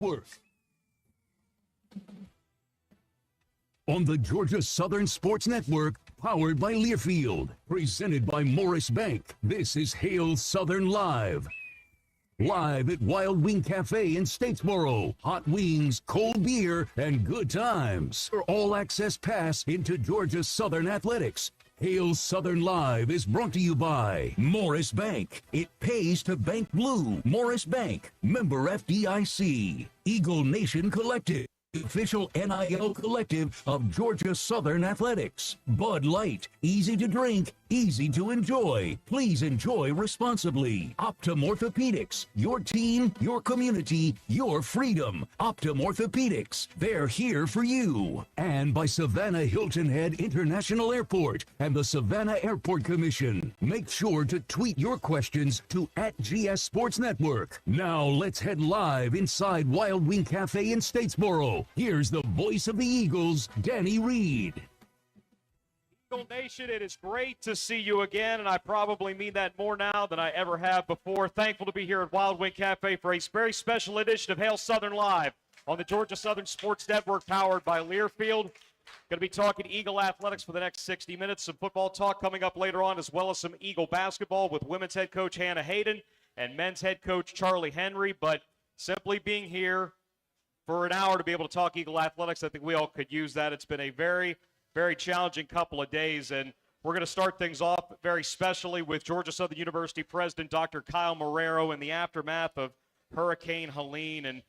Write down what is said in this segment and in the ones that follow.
Work. On the Georgia Southern Sports Network, powered by Learfield, presented by Morris Bank, this is Hail Southern Live. Live at Wild Wing Cafe in Statesboro. Hot wings, cold beer, and good times. For all-access pass into Georgia Southern Athletics. Hail Southern Live is brought to you by Morris Bank. It pays to bank blue. Morris Bank, member FDIC. Eagle Nation Collective, official NIL collective of Georgia Southern Athletics. Bud Light, easy to drink, easy to enjoy. Please enjoy responsibly. Optum Orthopedics, your team, your community, your freedom. Optum Orthopedics, they're here for you. And by Savannah Hilton Head International Airport and the Savannah Airport Commission. Make sure to tweet your questions to @GS Sports Network. Now let's head live inside Wild Wing Cafe in Statesboro. Here's the voice of the Eagles, Danny Reed. Eagle Nation, it is great to see you again, and I probably mean that more now than I ever have before. Thankful to be here at Wild Wing Cafe for a very special edition of Hail Southern Live on the Georgia Southern Sports Network, powered by Learfield. Going to be talking Eagle athletics for the next 60 minutes. Some football talk coming up later on, as well as some Eagle basketball with women's head coach Hana Haden and men's head coach Charlie Henry. But simply being here for an hour to be able to talk Eagle athletics, I think we all could use that. It's been a very challenging couple of days, and we're going to start things off very specially with Georgia Southern University President Dr. Kyle Marrero in the aftermath of Hurricane Helene. And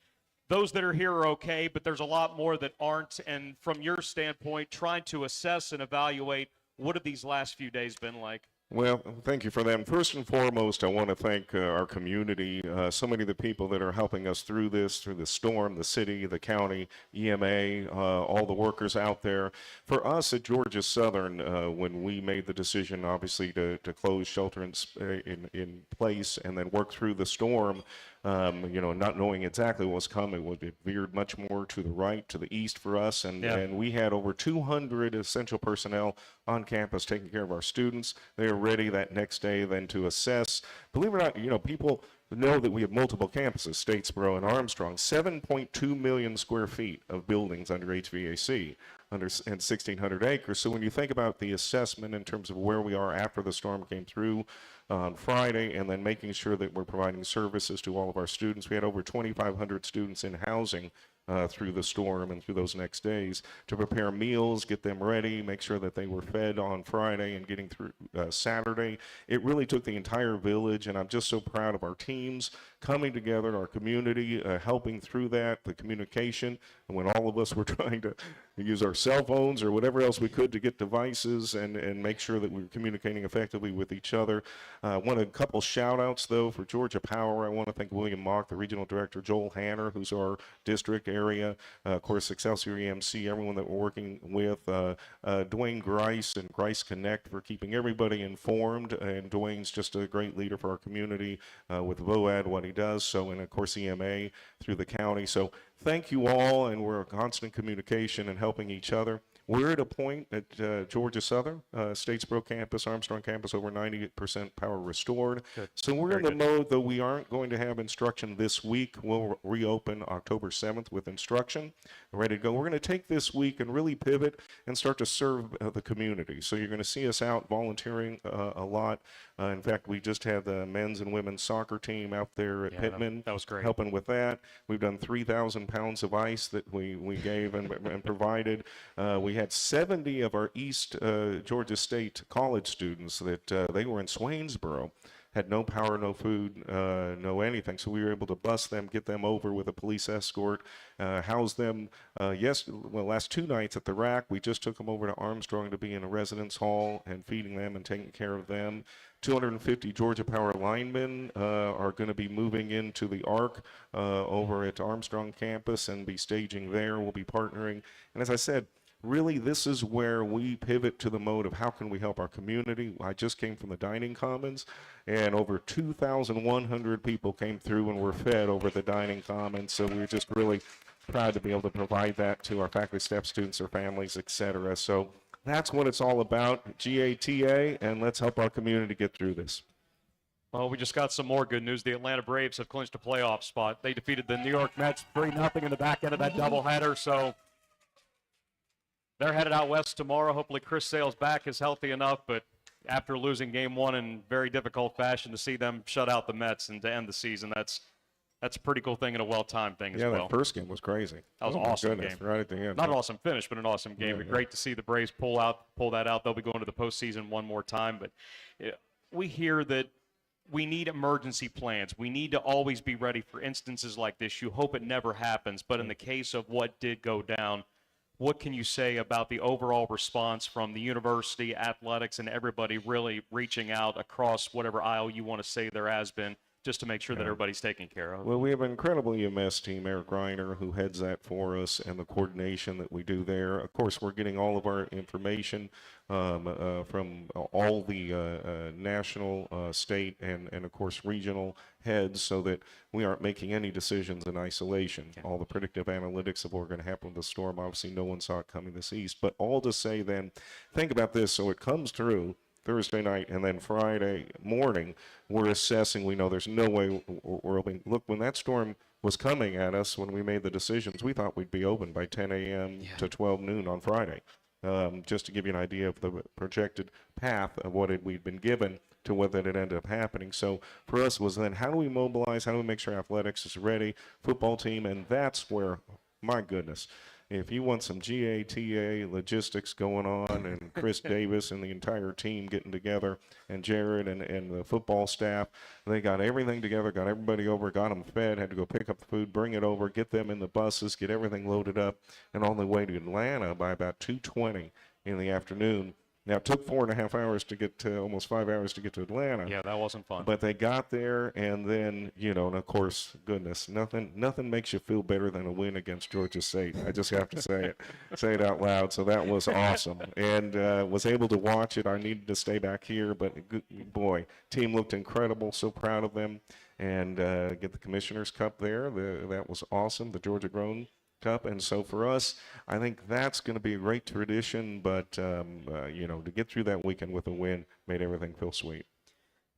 those that are here are okay, but there's a lot more that aren't. And from your standpoint, trying to assess and evaluate, what have these last few days been like? Well, thank you for that. First and foremost, I want to thank our community, so many of the people that are helping us through the storm, the city, the county, EMA, all the workers out there. For us at Georgia Southern, when we made the decision, obviously, to close shelter in place and then work through the storm, not knowing exactly what was coming, it veered much more to the right, to the east for us, and we had over 200 essential personnel on campus taking care of our students. They are ready that next day then to assess. Believe it or not, people know that we have multiple campuses, Statesboro and Armstrong, 7.2 million square feet of buildings under HVAC, and 1,600 acres. So when you think about the assessment in terms of where we are after the storm came through on Friday, and then making sure that we're providing services to all of our students, we had over 2,500 students in housing through the storm and through those next days to prepare meals, get them ready, make sure that they were fed on Friday and getting through Saturday. It really took the entire village, and I'm just so proud of our teams coming together, our community, helping through that, the communication, and when all of us were trying to use our cell phones or whatever else we could to get devices and make sure that we were communicating effectively with each other. I want a couple shout outs though for Georgia Power. I want to thank William Mock, the regional director, Joel Hanner, who's our district area, of course Excelsior EMC, everyone that we're working with, Dwayne Grice and Grice Connect for keeping everybody informed, and Dwayne's just a great leader for our community with VOAD, what he does, so, and of course EMA through the county. So thank you all, and we're in constant communication and helping each other. We're at a point at Georgia Southern, Statesboro campus, Armstrong campus, over 98% power restored. Good. So we're in the mode, though we aren't going to have instruction this week. We'll reopen October 7th with instruction. We're ready to go. We're going to take this week and really pivot and start to serve the community. So you're going to see us out volunteering a lot. In fact, we just had the men's and women's soccer team out there at Pittman. That was great. Helping with that. We've done 3,000 pounds of ice that we gave and provided. We had 70 of our East Georgia State college students that they were in Swainsboro, had no power, no food, no anything. So we were able to bus them, get them over with a police escort, house them. Last 2 nights at the RAC, we just took them over to Armstrong to be in a residence hall and feeding them and taking care of them. 250 Georgia Power linemen are going to be moving into the ARC over at Armstrong campus and be staging there. We'll be partnering. And as I said, really, this is where we pivot to the mode of how can we help our community. I just came from the dining commons, and over 2,100 people came through and were fed over the dining commons. So we're just really proud to be able to provide that to our faculty, staff, students, their families, etc. So that's what it's all about, GATA, and let's help our community get through this. Well, we just got some more good news. The Atlanta Braves have clinched a playoff spot. They defeated the New York Mets 3-0 in the back end of that doubleheader, so they're headed out west tomorrow. Hopefully Chris Sale's back is healthy enough, but after losing game one in very difficult fashion, to see them shut out the Mets and to end the season, that's a pretty cool thing and a well-timed thing as well. Yeah, that first game was crazy. That was an awesome game. Right at the end. Not an awesome finish, but an awesome game. Yeah, Great to see the Braves pull that out. They'll be going to the postseason one more time. But we hear that we need emergency plans. We need to always be ready for instances like this. You hope it never happens. But in the case of what did go down, what can you say about the overall response from the university, athletics, and everybody really reaching out across whatever aisle you want to say there has been, just to make sure that everybody's taken care of? Well, we have an incredible EMS team, Eric Reiner, who heads that for us, and the coordination that we do there. Of course, we're getting all of our information from all the national, state, and, of course, regional heads, so that we aren't making any decisions in isolation. Okay. All the predictive analytics of what going to happen with the storm, obviously no one saw it coming this east. But all to say then, think about this. So it comes through Thursday night, and then Friday morning, we're assessing. We know there's no way we're open. Look, when that storm was coming at us, when we made the decisions, we thought we'd be open by 10 a.m. to 12 noon on Friday. Just to give you an idea of the projected path of what we'd been given to what that had ended up happening. So for us was then, how do we mobilize? How do we make sure athletics is ready, football team? And that's where, my goodness, if you want some GATA logistics going on, and Chris Davis and the entire team getting together, and Jared and the football staff, they got everything together, got everybody over, got them fed, had to go pick up the food, bring it over, get them in the buses, get everything loaded up, and on the way to Atlanta by about 2:20 in the afternoon. Now, it took 4.5 hours to get to, almost 5 hours to get to Atlanta. Yeah, that wasn't fun. But they got there, and then, and of course, goodness, nothing makes you feel better than a win against Georgia State. I just have to say it out loud. So that was awesome, and was able to watch it. I needed to stay back here, but boy, team looked incredible. So proud of them, and get the Commissioner's Cup there. That was awesome. The Georgia Grown Cup. And so for us, I think that's going to be a great tradition, but to get through that weekend with a win made everything feel sweet.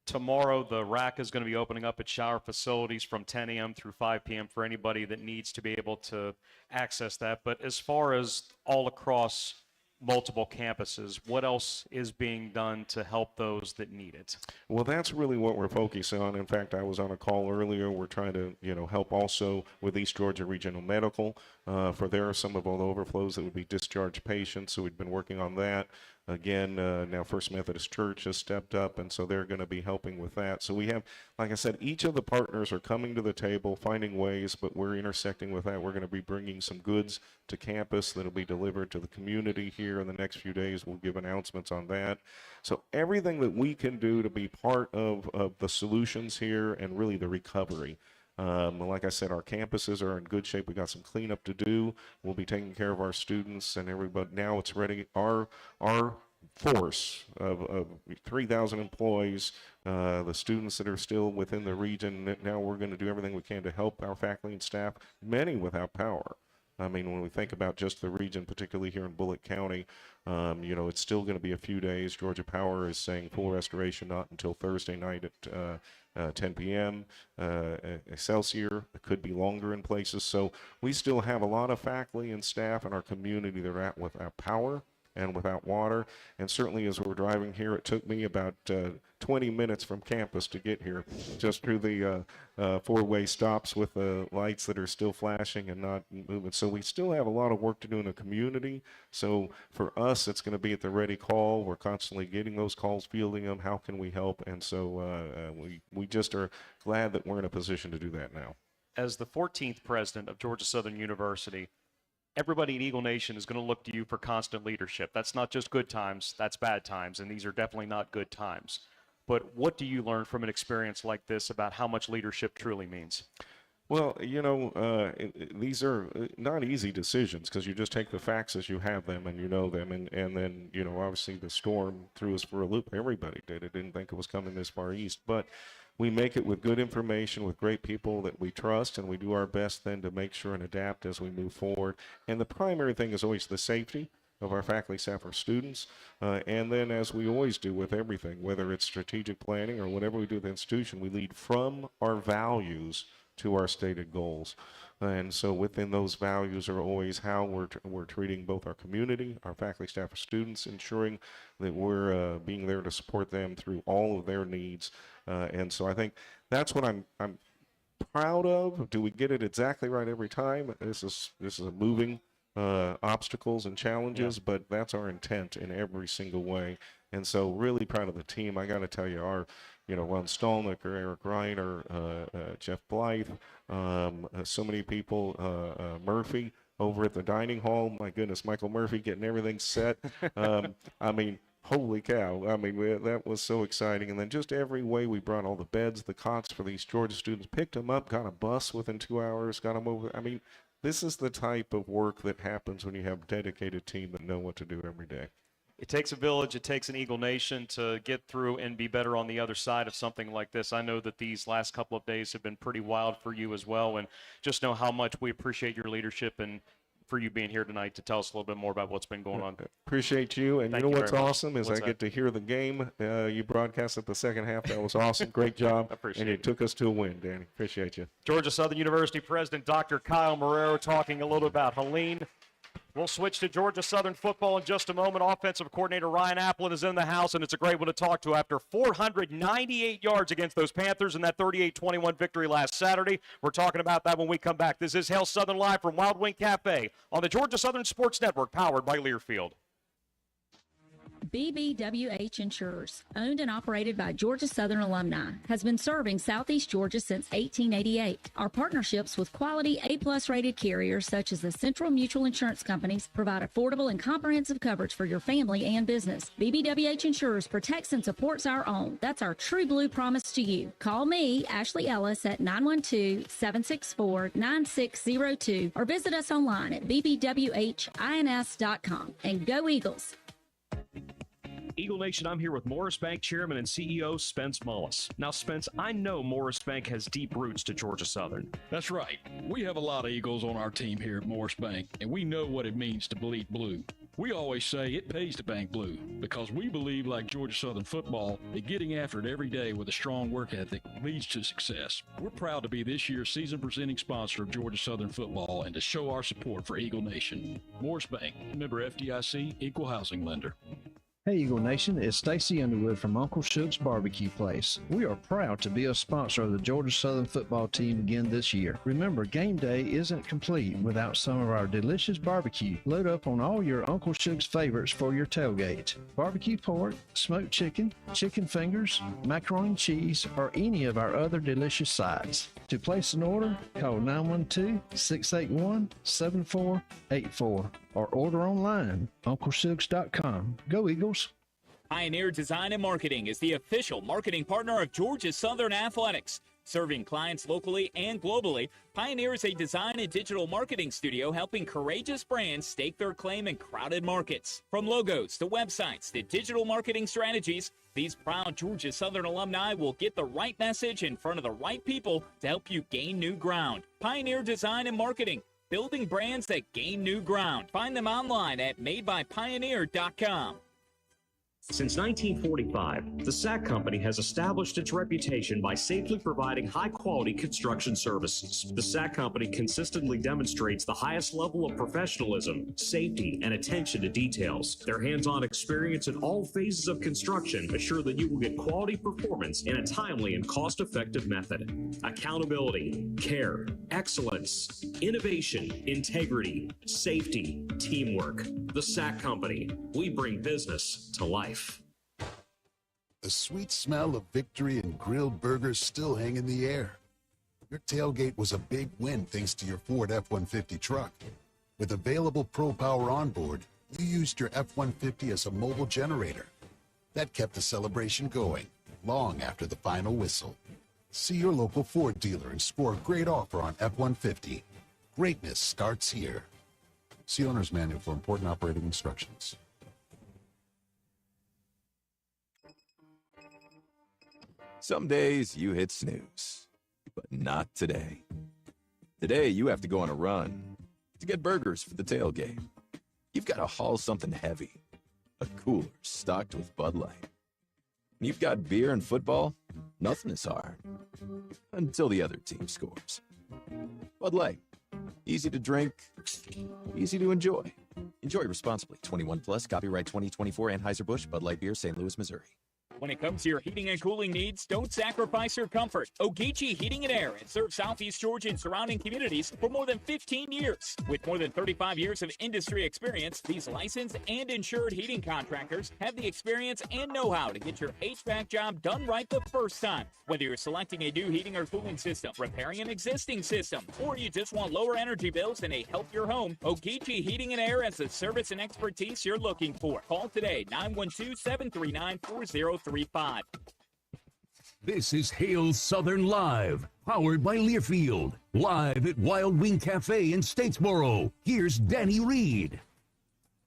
Tomorrow, the rack is going to be opening up at Shower Facilities from 10 a.m. through 5 p.m. for anybody that needs to be able to access that. But as far as all across multiple campuses, what else is being done to help those that need it? Well, that's really what we're focusing on. In fact, I was on a call earlier. We're trying to, help also with East Georgia Regional Medical for some of all the overflows that would be discharged patients. So we've been working on that. Again, now First Methodist Church has stepped up, and so they're going to be helping with that. So we have, like I said, each of the partners are coming to the table, finding ways, but we're intersecting with that. We're going to be bringing some goods to campus that will be delivered to the community here in the next few days. We'll give announcements on that. So everything that we can do to be part of the solutions here and really the recovery. Like I said, our campuses are in good shape. We got some cleanup to do. We'll be taking care of our students and everybody. Now it's ready. Our force of 3,000 employees, the students that are still within the region, now we're going to do everything we can to help our faculty and staff, many without power. I mean, when we think about just the region, particularly here in Bullitt County, it's still going to be a few days. Georgia Power is saying full restoration not until Thursday night at 10 p.m. Excelsior. It could be longer in places. So we still have a lot of faculty and staff in our community that are at without power and without water. And certainly as we're driving here, it took me about 20 minutes from campus to get here, just through the four-way stops with the lights that are still flashing and not moving. So we still have a lot of work to do in the community. So for us, it's going to be at the ready call. We're constantly getting those calls, fielding them. How can we help? And so we just are glad that we're in a position to do that now. As the 14th president of Georgia Southern University, everybody in Eagle Nation is going to look to you for constant leadership. That's not just good times, that's bad times, and these are definitely not good times. But what do you learn from an experience like this about how much leadership truly means? Well, these are not easy decisions, because you just take the facts as you have them and you know them. And then, obviously the storm threw us for a loop. Everybody did. I didn't think it was coming this far east. But we make it with good information, with great people that we trust, and we do our best then to make sure and adapt as we move forward. And the primary thing is always the safety of our faculty, staff, our students. And then, as we always do with everything, whether it's strategic planning or whatever we do with the institution, we lead from our values to our stated goals. And so within those values are always how we're treating both our community, our faculty, staff, our students, ensuring that we're being there to support them through all of their needs. And so I think that's what I'm proud of. Do we get it exactly right every time? This is a moving obstacles and challenges, but that's our intent in every single way. And so really proud of the team. I got to tell you, our Ron Stolnick or Eric Reiner, Jeff Blythe, so many people, Murphy over at the dining hall. My goodness, Michael Murphy getting everything set. I mean, holy cow. I mean, that was so exciting. And then just every way we brought all the beds, the cots for these Georgia students, picked them up, got a bus within 2 hours, got them over. I mean, this is the type of work that happens when you have a dedicated team that know what to do every day. It takes a village, it takes an Eagle Nation to get through and be better on the other side of something like this. I know that these last couple of days have been pretty wild for you as well, and just know how much we appreciate your leadership and for you being here tonight to tell us a little bit more about what's been going on. Appreciate you. And Thank you know you what's very much. awesome is What's I get to hear the game. You broadcasted the second half. That was awesome. Great job. Appreciate and you it. took us to a win, Danny. Appreciate you. Georgia Southern University President Dr. Kyle Marrero talking a little about Helene. We'll switch to Georgia Southern football in just a moment. Offensive Coordinator Ryan Aplin is in the house, and it's a great one to talk to after 498 yards against those Panthers in that 38-21 victory last Saturday. We're talking about that when we come back. This is Hail Southern Live from Wild Wing Cafe on the Georgia Southern Sports Network, powered by Learfield. BBWH Insurers, owned and operated by Georgia Southern alumni, has been serving Southeast Georgia since 1888. Our partnerships with quality A+ rated carriers such as the Central Mutual Insurance Companies provide affordable and comprehensive coverage for your family and business. BBWH Insurers protects and supports our own. That's our true blue promise to you. Call me, Ashley Ellis, at 912-764-9602 or visit us online at bbwhins.com. And go Eagles! Eagle Nation, I'm here with Morris Bank Chairman and CEO Spence Mullis. Now, Spence, I know Morris Bank has deep roots to Georgia Southern. That's right. We have a lot of Eagles on our team here at Morris Bank, and we know what it means to bleed blue. We always say it pays to bank blue because we believe, like Georgia Southern football, that getting after it every day with a strong work ethic leads to success. We're proud to be this year's season presenting sponsor of Georgia Southern football and to show our support for Eagle Nation. Morris Bank, member FDIC, equal housing lender. Hey Eagle Nation, it's Stacy Underwood from Uncle Shook's Barbecue Place. We are proud to be a sponsor of the Georgia Southern football team again this year. Remember, game day isn't complete without some of our delicious barbecue. Load up on all your Uncle Shook's favorites for your tailgate. Barbecue pork, smoked chicken, chicken fingers, macaroni and cheese, or any of our other delicious sides. To place an order, call 912-681-7484 or order online, UncleShugs.com. Go Eagles! Pioneer Design and Marketing is the official marketing partner of Georgia Southern Athletics. Serving clients locally and globally, Pioneer is a design and digital marketing studio helping courageous brands stake their claim in crowded markets. From logos to websites to digital marketing strategies, these proud Georgia Southern alumni will get the right message in front of the right people to help you gain new ground. Pioneer Design and Marketing, building brands that gain new ground. Find them online at madebypioneer.com. Since 1945, the SAC Company has established its reputation by safely providing high-quality construction services. The SAC Company consistently demonstrates the highest level of professionalism, safety, and attention to details. Their hands-on experience in all phases of construction assure that you will get quality performance in a timely and cost-effective method. Accountability, care, excellence, innovation, integrity, safety, teamwork. The SAC Company. We bring business to life. The sweet smell of victory and grilled burgers still hang in the air. Your tailgate was a big win thanks to your Ford F-150 truck. With available Pro Power on board, you used your F-150 as a mobile generator. That kept the celebration going long after the final whistle. See your local Ford dealer and score a great offer on F-150. Greatness starts here. See owner's manual for important operating instructions. Some days you hit snooze, but not today. Today you have to go on a run to get burgers for the tailgate. You've got to haul something heavy, a cooler stocked with Bud Light. When you've got beer and football, nothing is hard. Until the other team scores. Bud Light. Easy to drink, easy to enjoy. Enjoy responsibly. 21 plus, copyright 2024, Anheuser-Busch, Bud Light Beer, St. Louis, Missouri. When it comes to your heating and cooling needs, don't sacrifice your comfort. Ogeechee Heating and Air has served Southeast Georgia and surrounding communities for more than 15 years. With more than 35 years of industry experience, these licensed and insured heating contractors have the experience and know-how to get your HVAC job done right the first time. Whether you're selecting a new heating or cooling system, repairing an existing system, or you just want lower energy bills and a healthier home, Ogeechee Heating and Air has the service and expertise you're looking for. Call today, 912-739-4035. This is Hail Southern Live, powered by Learfield. Live at Wild Wing Cafe in Statesboro. Here's Danny Reed.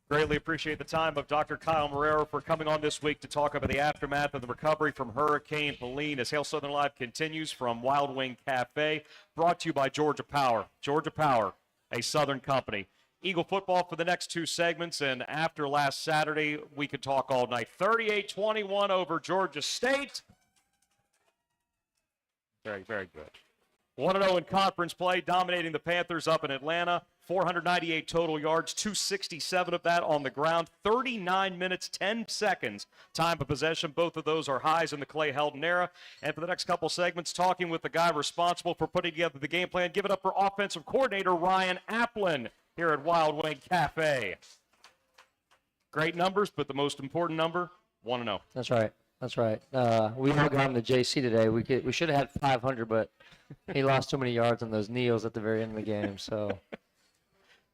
Greatly appreciate the time of Dr. Kyle Marrero for coming on this week to talk about the aftermath of the recovery from Hurricane Helene as Hail Southern Live continues from Wild Wing Cafe, brought to you by Georgia Power. Georgia Power, a Southern company. Eagle football for the next two segments, and after last Saturday, we could talk all night. 38-21 over Georgia State. Very, very good. 1-0 in conference play, dominating the Panthers up in Atlanta. 498 total yards, 267 of that on the ground. 39 minutes, 10 seconds time of possession. Both of those are highs in the Clay Helton era. And for the next couple segments, talking with the guy responsible for putting together the game plan. Give it up for Offensive Coordinator Ryan Aplin here at Wild Wing Cafe. Great numbers, but the most important number, 1-0. That's right. That's right. We all got him to JC today. We should have had 500, but he lost too many yards on those kneels at the very end of the game. So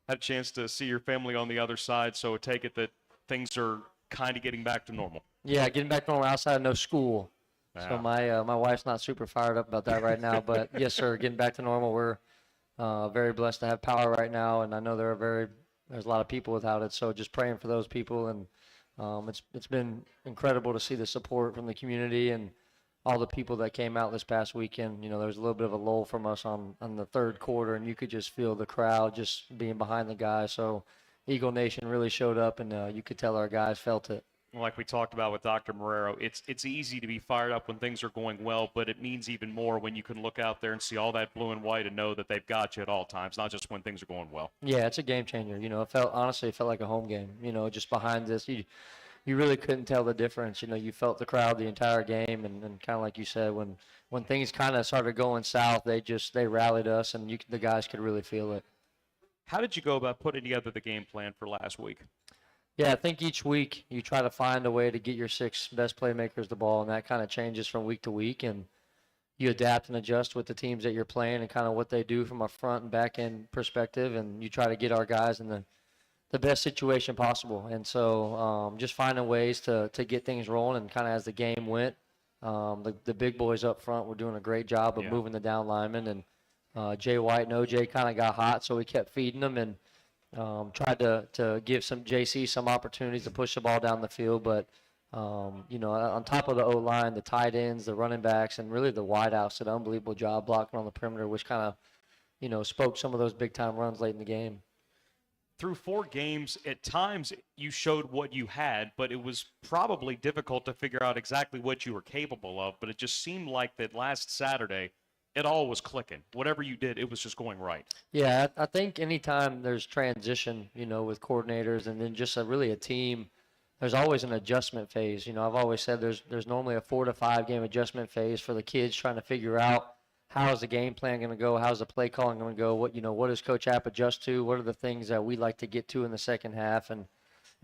had a chance to see your family on the other side, so I take it that things are kind of getting back to normal. Yeah, getting back to normal outside of no school. Wow. So my wife's not super fired up about that right now. But yes, sir, getting back to normal. We're very blessed to have power right now, and I know there's a lot of people without it. So just praying for those people, and it's been incredible to see the support from the community and all the people that came out this past weekend. You know, there was a little bit of a lull from us on the third quarter, and you could just feel the crowd just being behind the guys. So Eagle Nation really showed up, and you could tell our guys felt it. Like we talked about with Dr. Marrero, it's easy to be fired up when things are going well, but it means even more when you can look out there and see all that blue and white and know that they've got you at all times, not just when things are going well. Yeah, it's a game changer. You know, it felt like a home game. You know, just behind this, you really couldn't tell the difference. You know, you felt the crowd the entire game, and kind of like you said, when things kind of started going south, they rallied us, and the guys could really feel it. How did you go about putting together the game plan for last week? Yeah, I think each week you try to find a way to get your 6 best playmakers the ball, and that kind of changes from week to week, and you adapt and adjust with the teams that you're playing and kind of what they do from a front and back end perspective, and you try to get our guys in the best situation possible. And so just finding ways to get things rolling, and kind of as the game went, the big boys up front were doing a great job of moving the down linemen, and Jay White and OJ kind of got hot, so we kept feeding them and tried to give some JC some opportunities to push the ball down the field. But, you know, on top of the O-line, the tight ends, the running backs, and really the wideouts did an unbelievable job blocking on the perimeter, which kind of, you know, spoke some of those big-time runs late in the game. Through 4 games, at times you showed what you had, but it was probably difficult to figure out exactly what you were capable of. But it just seemed like that last Saturday, it all was clicking. Whatever you did, it was just going right. Yeah, I think anytime there's transition, you know, with coordinators and then just really a team, there's always an adjustment phase. You know, I've always said there's normally a 4 to 5 game adjustment phase for the kids trying to figure out how is the game plan going to go, how's the play calling going to go, what does Coach App adjust to, what are the things that we like to get to in the second half, and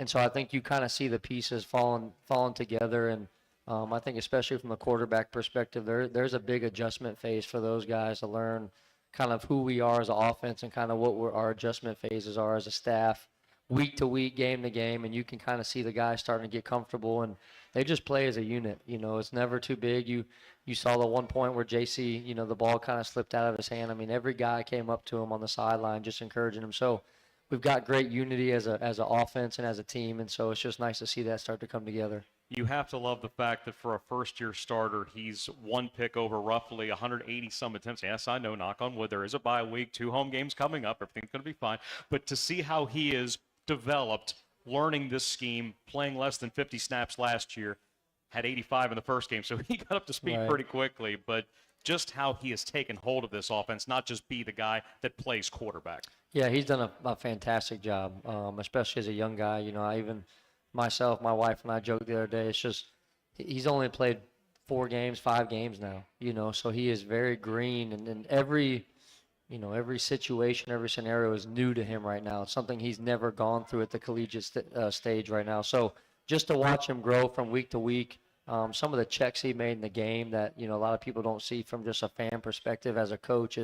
so I think you kind of see the pieces falling together, and I think especially from the quarterback perspective, there's a big adjustment phase for those guys to learn kind of who we are as an offense and kind of what our adjustment phases are as a staff, week to week, game to game, and you can kind of see the guys starting to get comfortable, and they just play as a unit. You know, it's never too big. You saw the one point where JC, you know, the ball kind of slipped out of his hand. I mean, every guy came up to him on the sideline just encouraging him. So we've got great unity as an offense and as a team, and so it's just nice to see that start to come together. You have to love the fact that for a first-year starter, he's 1 pick over roughly 180-some attempts. Yes, I know, knock on wood, there is a bye week, 2 home games coming up. Everything's going to be fine. But to see how he is developed learning this scheme, playing less than 50 snaps last year, had 85 in the first game, so he got up to speed pretty quickly. But just how he has taken hold of this offense, not just be the guy that plays quarterback. Yeah, he's done a fantastic job, especially as a young guy. You know, I even myself, my wife and I joked the other day, it's just he's only played 4 games, 5 games now, you know, so he is very green, and every situation, every scenario is new to him right now. It's something he's never gone through at the collegiate stage right now. So just to watch him grow from week to week, some of the checks he made in the game that, you know, a lot of people don't see from just a fan perspective as a coach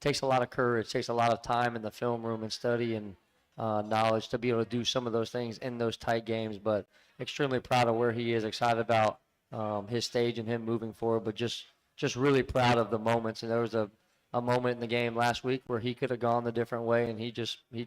takes a lot of courage, takes a lot of time in the film room and study and knowledge to be able to do some of those things in those tight games. But extremely proud of where he is, excited about his stage and him moving forward, but just really proud of the moments. And there was a moment in the game last week where he could have gone the different way, and he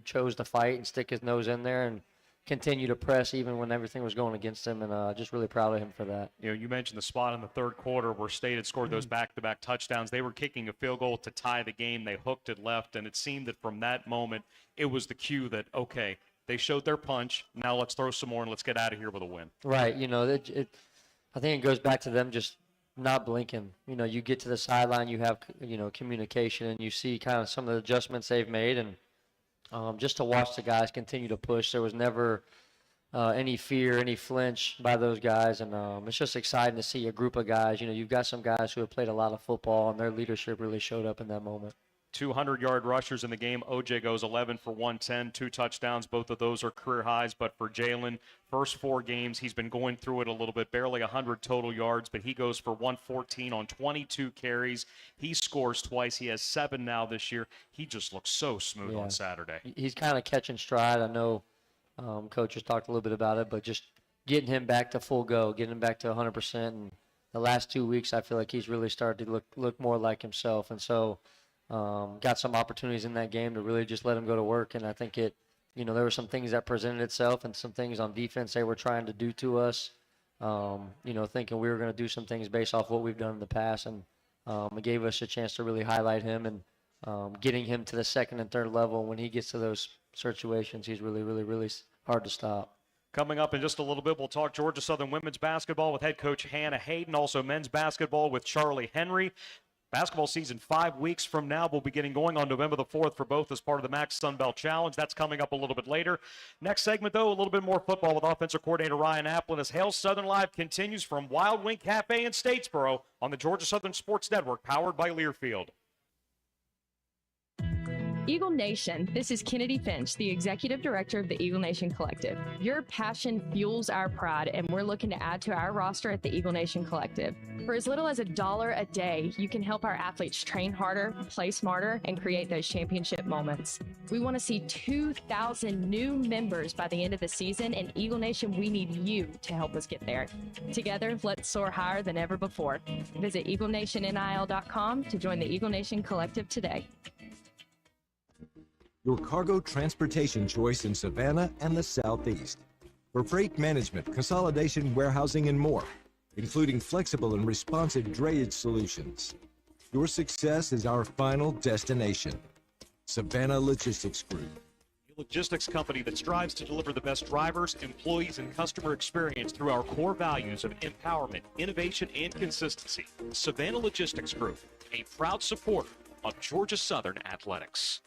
chose to fight and stick his nose in there and continue to press even when everything was going against him, and just really proud of him for that. You know, you mentioned the spot in the third quarter where State had scored those back-to-back touchdowns. They were kicking a field goal to tie the game. They hooked it left, and it seemed that from that moment it was the cue that, okay, they showed their punch. Now let's throw some more and let's get out of here with a win. Right. You know, I think it goes back to them just not blinking. You know, you get to the sideline, you have, you know, communication, and you see kind of some of the adjustments they've made, and just to watch the guys continue to push. There was never any fear, any flinch by those guys, and it's just exciting to see a group of guys. You know, you've got some guys who have played a lot of football, and their leadership really showed up in that moment. 200-yard rushers in the game. OJ goes 11 for 110, 2 touchdowns. Both of those are career highs. But for Jalen, first 4 games, he's been going through it a little bit, barely 100 total yards, but he goes for 114 on 22 carries. He scores twice. He has 7 now this year. He just looks so smooth on Saturday. He's kind of catching stride. I know Coach has talked a little bit about it, but just getting him back to full go, getting him back to 100%. And the last 2 weeks, I feel like he's really started to look more like himself. And so got some opportunities in that game to really just let him go to work. And I think there were some things that presented itself and some things on defense they were trying to do to us, thinking we were going to do some things based off what we've done in the past. And it gave us a chance to really highlight him and getting him to the second and third level. When he gets to those situations, he's really, really, really hard to stop. Coming up in just a little bit, we'll talk Georgia Southern women's basketball with head coach Hana Haden, also men's basketball with Charlie Henry. Basketball season 5 weeks from now will be getting going on November the 4th for both as part of the Max Sun Belt Challenge. That's coming up a little bit later. Next segment, though, a little bit more football with Offensive Coordinator Ryan Aplin as Hail Southern Live continues from Wild Wing Cafe in Statesboro on the Georgia Southern Sports Network, powered by Learfield. Eagle Nation, this is Kennedy Finch, the Executive Director of the Eagle Nation Collective. Your passion fuels our pride, and we're looking to add to our roster at the Eagle Nation Collective. For as little as $1 a day, you can help our athletes train harder, play smarter, and create those championship moments. We want to see 2,000 new members by the end of the season, and Eagle Nation, we need you to help us get there. Together, let's soar higher than ever before. Visit EagleNationNIL.com to join the Eagle Nation Collective today. Your cargo transportation choice in Savannah and the Southeast. For freight management, consolidation, warehousing, and more, including flexible and responsive drayage solutions. Your success is our final destination. Savannah Logistics Group. A logistics company that strives to deliver the best drivers, employees, and customer experience through our core values of empowerment, innovation, and consistency. Savannah Logistics Group, a proud supporter of Georgia Southern Athletics.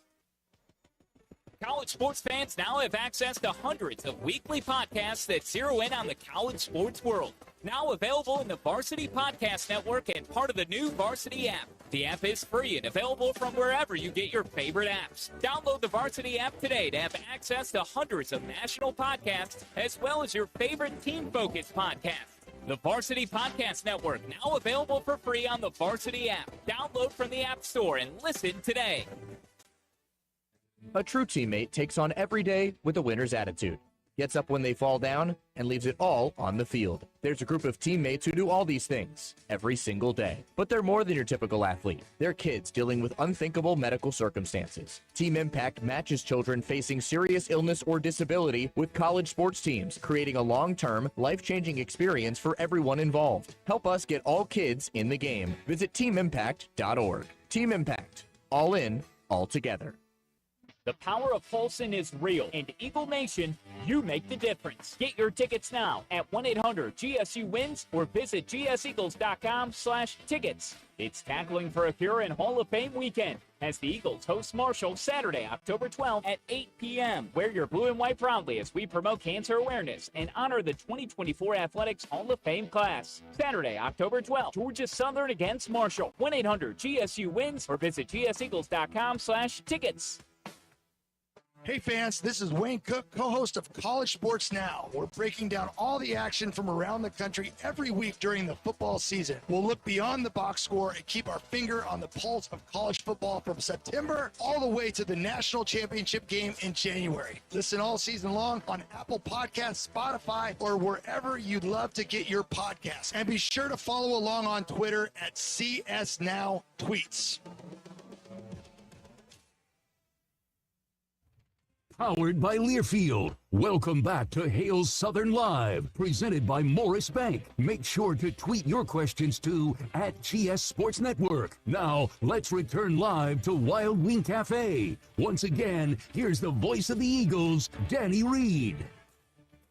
College sports fans now have access to hundreds of weekly podcasts that zero in on the college sports world. Now available in the Varsity Podcast Network and part of the new Varsity app. The app is free and available from wherever you get your favorite apps. Download the Varsity app today to have access to hundreds of national podcasts as well as your favorite team-focused podcasts. The Varsity Podcast Network, now available for free on the Varsity app. Download from the App Store and listen today. A true teammate takes on every day with a winner's attitude, gets up when they fall down, and leaves it all on the field. There's a group of teammates who do all these things every single day. But they're more than your typical athlete. They're kids dealing with unthinkable medical circumstances. Team Impact matches children facing serious illness or disability with college sports teams, creating a long-term, life-changing experience for everyone involved. Help us get all kids in the game. Visit teamimpact.org. Team Impact. All in, all together. The power of Folsom is real, and Eagle Nation, you make the difference. Get your tickets now at 1-800-GSU-WINS or visit gseagles.com/tickets. It's Tackling for a Cure and Hall of Fame weekend as the Eagles host Marshall Saturday, October 12th at 8 p.m. Wear your blue and white proudly as we promote cancer awareness and honor the 2024 Athletics Hall of Fame class. Saturday, October 12th, Georgia Southern against Marshall. 1-800-GSU-WINS or visit gseagles.com/tickets. Hey fans, this is Wayne Cook, co-host of College Sports Now. We're breaking down all the action from around the country every week during the football season. We'll look beyond the box score and keep our finger on the pulse of college football from September all the way to the national championship game in January. Listen all season long on Apple Podcasts, Spotify, or wherever you'd love to get your podcasts. And be sure to follow along on Twitter at CS Now Tweets. Powered by Learfield. Welcome back to Hale's Southern Live, presented by Morris Bank. Make sure to tweet your questions to @GS Sports Network. Now, let's return live to Wild Wing Cafe. Once again, here's the voice of the Eagles, Danny Reed.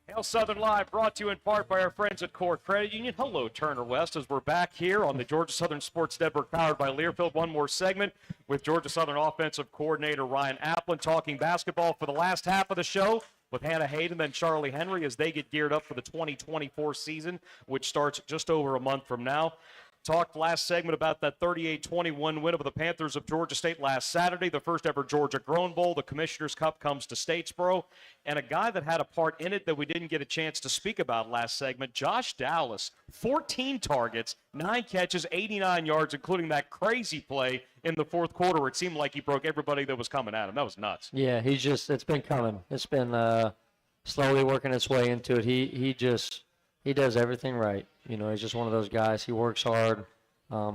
Hail Southern Live, brought to you in part by our friends at Core Credit Union. Hello, Turner West, as we're back here on the Georgia Southern Sports Network, powered by Learfield. One more segment with Georgia Southern Offensive Coordinator Ryan Aplin, talking basketball for the last half of the show with Hana, Haden, and Charlie Henry as they get geared up for the 2024 season, which starts just over a month from now. Talked last segment about that 38-21 win over the Panthers of Georgia State last Saturday, the first ever Georgia Grown Bowl. The Commissioner's Cup comes to Statesboro. And a guy that had a part in it that we didn't get a chance to speak about last segment, Josh Dallas, 14 targets, 9 catches, 89 yards, including that crazy play in the fourth quarter where it seemed like he broke everybody that was coming at him. That was nuts. Yeah, it's been coming. It's been slowly working its way into it. He does everything right. You know, he's just one of those guys. He works hard.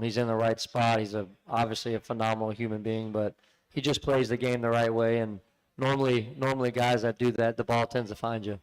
He's in the right spot. He's obviously a phenomenal human being, but he just plays the game the right way. And normally guys that do that, the ball tends to find you.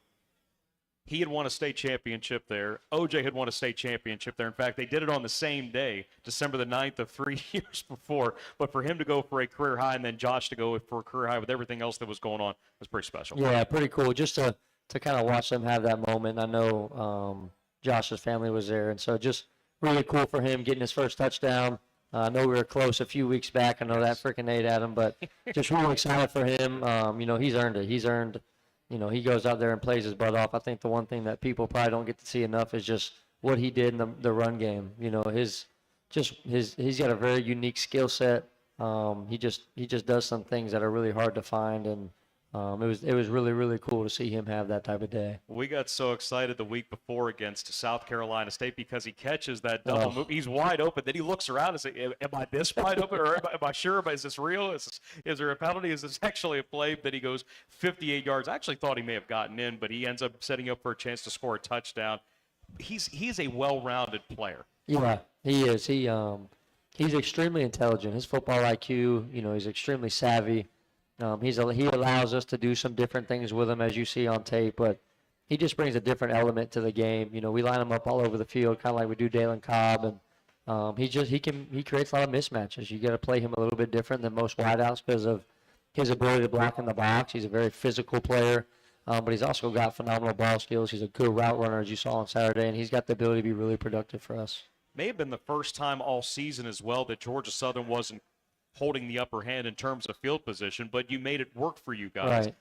He had won a state championship there. OJ had won a state championship there. In fact, they did it on the same day, December the 9th of 3 years before. But for him to go for a career high and then Josh to go for a career high with everything else that was going on was pretty special. Yeah, pretty cool. Just to kind of watch them have that moment. I know Josh's family was there, and so just really cool for him getting his first touchdown. I know we were close a few weeks back. I know that freaking ate at him, but just really excited for him. You know, he's earned it. He's earned, you know, he goes out there and plays his butt off. I think the one thing that people probably don't get to see enough is just what he did in the run game. You know, he's got a very unique skill set. He just does some things that are really hard to find, and it was really, really cool to see him have that type of day. We got so excited the week before against South Carolina State because he catches that double move. He's wide open. Then he looks around and says, am I this wide open, or am I sure? Is this real? Is there a penalty? Is this actually a play? Then he goes 58 yards. I actually thought he may have gotten in, but he ends up setting up for a chance to score a touchdown. He's a well-rounded player. Yeah, he is. He's extremely intelligent. His football IQ, you know, he's extremely savvy. He allows us to do some different things with him, as you see on tape, but he just brings a different element to the game. You know, we line him up all over the field, kind of like we do Dalen Cobb, and he creates a lot of mismatches. You got to play him a little bit different than most wideouts because of his ability to block in the box. He's a very physical player, but he's also got phenomenal ball skills. He's a good route runner, as you saw on Saturday, and he's got the ability to be really productive for us. May have been the first time all season as well that Georgia Southern wasn't holding the upper hand in terms of field position, but you made it work for you guys. Right.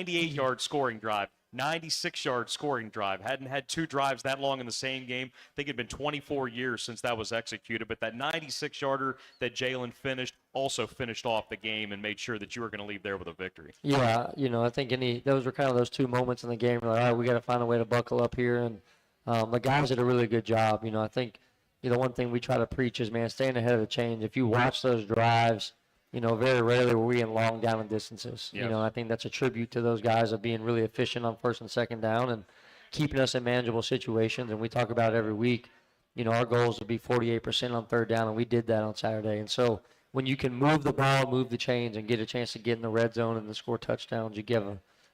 98-yard scoring drive, 96-yard scoring drive. Hadn't had 2 drives that long in the same game. I think it had been 24 years since that was executed, but that 96-yarder that Jalen finished also finished off the game and made sure that you were going to leave there with a victory. Yeah, you know, I think those were kind of those 2 moments in the game where, all right, we got to find a way to buckle up here, and the guys did a really good job. You know, I think, you know, one thing we try to preach is, man, staying ahead of the chains. If you watch those drives, you know, very rarely were we in long down and distances. Yes. You know, I think that's a tribute to those guys of being really efficient on first and second down and keeping us in manageable situations. And we talk about it every week. You know, our goal is to be 48% on third down, and we did that on Saturday. And so when you can move the ball, move the chains, and get a chance to get in the red zone and to score touchdowns, you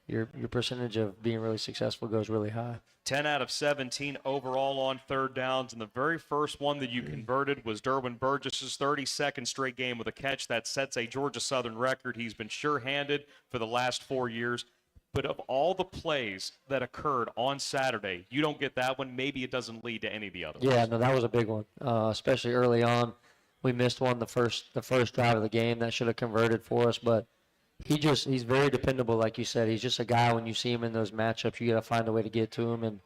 your percentage of being really successful goes really high. 10 out of 17 overall on third downs, and the very first one that you converted was Derwin Burgess's 32nd straight game with a catch. That sets a Georgia Southern record. He's been sure-handed for the last 4 years. But of all the plays that occurred on Saturday, you don't get that one. Maybe it doesn't lead to any of the others. Yeah, no, that was a big one, especially early on. We missed one the first drive of the game that should have converted for us, but he's very dependable, like you said. He's just a guy, when you see him in those matchups, you got to find a way to get to him, and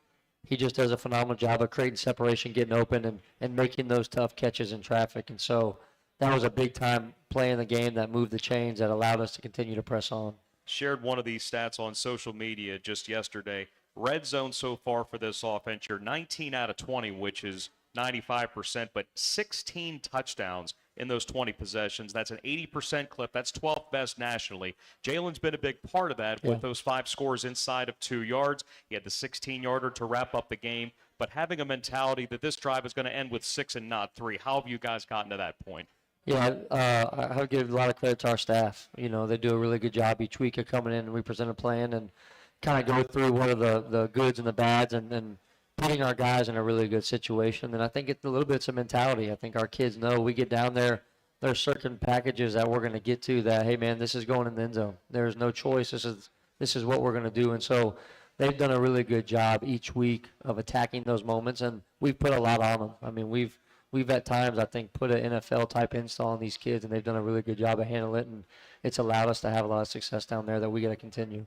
he just does a phenomenal job of creating separation, getting open, and making those tough catches in traffic. And so that was a big-time play in the game that moved the chains, that allowed us to continue to press on. Shared one of these stats on social media just yesterday. Red zone so far for this offense, you're 19 out of 20, which is 95%, but 16 touchdowns in those 20 possessions. That's an 80% clip. That's 12th best nationally. Jalen's been a big part of that with those 5 scores inside of 2 yards. He had the 16-yarder to wrap up the game, but having a mentality that this drive is going to end with 6 and not 3. How have you guys gotten to that point? Yeah, I have to give a lot of credit to our staff. You know, they do a really good job each week of coming in and we present a plan and kind of go through what are the goods and the bads and putting our guys in a really good situation. And I think it's a little bit of mentality. I think our kids know we get down there, there's certain packages that we're going to get to that, hey, man, this is going in the end zone. There's no choice. This is what we're going to do. And so they've done a really good job each week of attacking those moments, and we've put a lot on them. I mean, we've at times, I think, put an NFL-type install on these kids, and they've done a really good job of handling it, and it's allowed us to have a lot of success down there that we got to continue.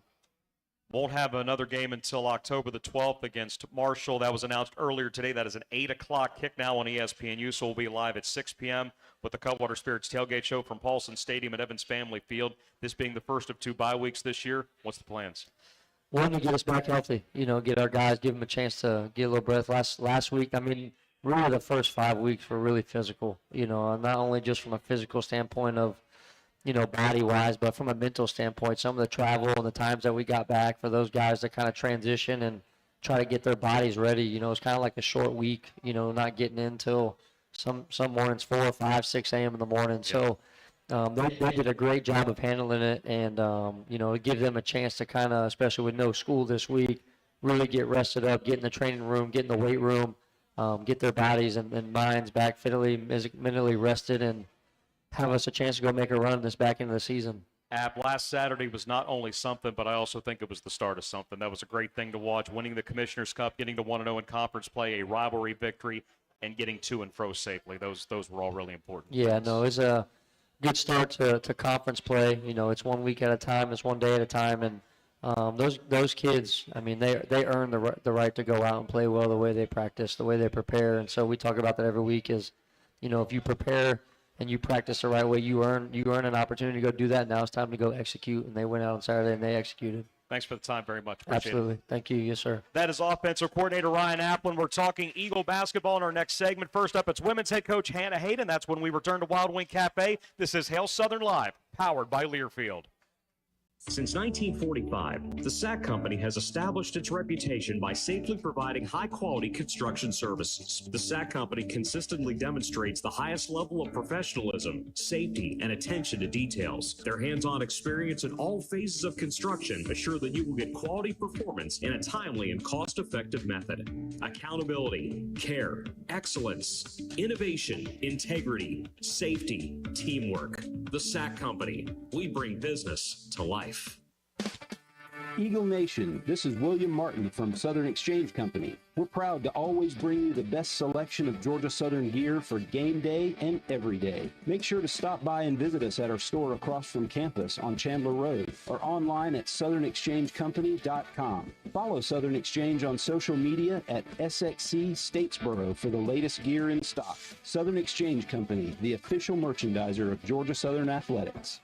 Won't have another game until October the 12th against Marshall. That was announced earlier today. That is an 8 o'clock kick now on ESPNU, so we'll be live at 6 p.m. with the Cutwater Spirits Tailgate Show from Paulson Stadium at Evans Family Field. This being the first of 2 bye weeks this year, what's the plans? One, to get us back healthy, get our guys, give them a chance to get a little breath. Last week, I mean, really the first 5 weeks were really physical, not only just from a physical standpoint of, body-wise, but from a mental standpoint, some of the travel and the times that we got back for those guys to kind of transition and try to get their bodies ready. It's kind of like a short week, not getting in till some mornings 4, 5, 6 a.m. in the morning. So they did a great job of handling it and, to give them a chance to kind of, especially with no school this week, really get rested up, get in the training room, get in the weight room, get their bodies and minds back mentally rested, and have us a chance to go make a run this back into the season. Last Saturday was not only something, but I also think it was the start of something. That was a great thing to watch, winning the Commissioner's Cup, getting to 1-0 in conference play, a rivalry victory, and getting to and fro safely. Those were all really important. Yeah, no, it was a good start to conference play. It's 1 week at a time, it's 1 day at a time, and those kids, I mean, they earn the right to go out and play well the way they practice, the way they prepare. And so we talk about that every week is, if you prepare and you practice the right way, you earn an opportunity to go do that. Now it's time to go execute. And they went out on Saturday and they executed. Thanks for the time very much. Appreciate Absolutely. It. Thank you. Yes, sir. That is Offensive Coordinator Ryan Aplin. We're talking Eagle basketball in our next segment. First up, it's women's head coach Hana Haden. That's when we return to Wild Wing Cafe. This is Hail Southern Live, powered by Learfield. Since 1945, the SAC Company has established its reputation by safely providing high-quality construction services. The SAC Company consistently demonstrates the highest level of professionalism, safety, and attention to details. Their hands-on experience in all phases of construction assure that you will get quality performance in a timely and cost-effective method. Accountability, care, excellence, innovation, integrity, safety, teamwork. The SAC Company. We bring business to life. Eagle Nation, this is William Martin from Southern Exchange Company. We're proud to always bring you the best selection of Georgia Southern gear for game day and every day. Make sure to stop by and visit us at our store across from campus on Chandler Road or online at southernexchangecompany.com. Follow Southern Exchange on social media at SXC Statesboro for the latest gear in stock. Southern Exchange Company, the official merchandiser of Georgia Southern Athletics.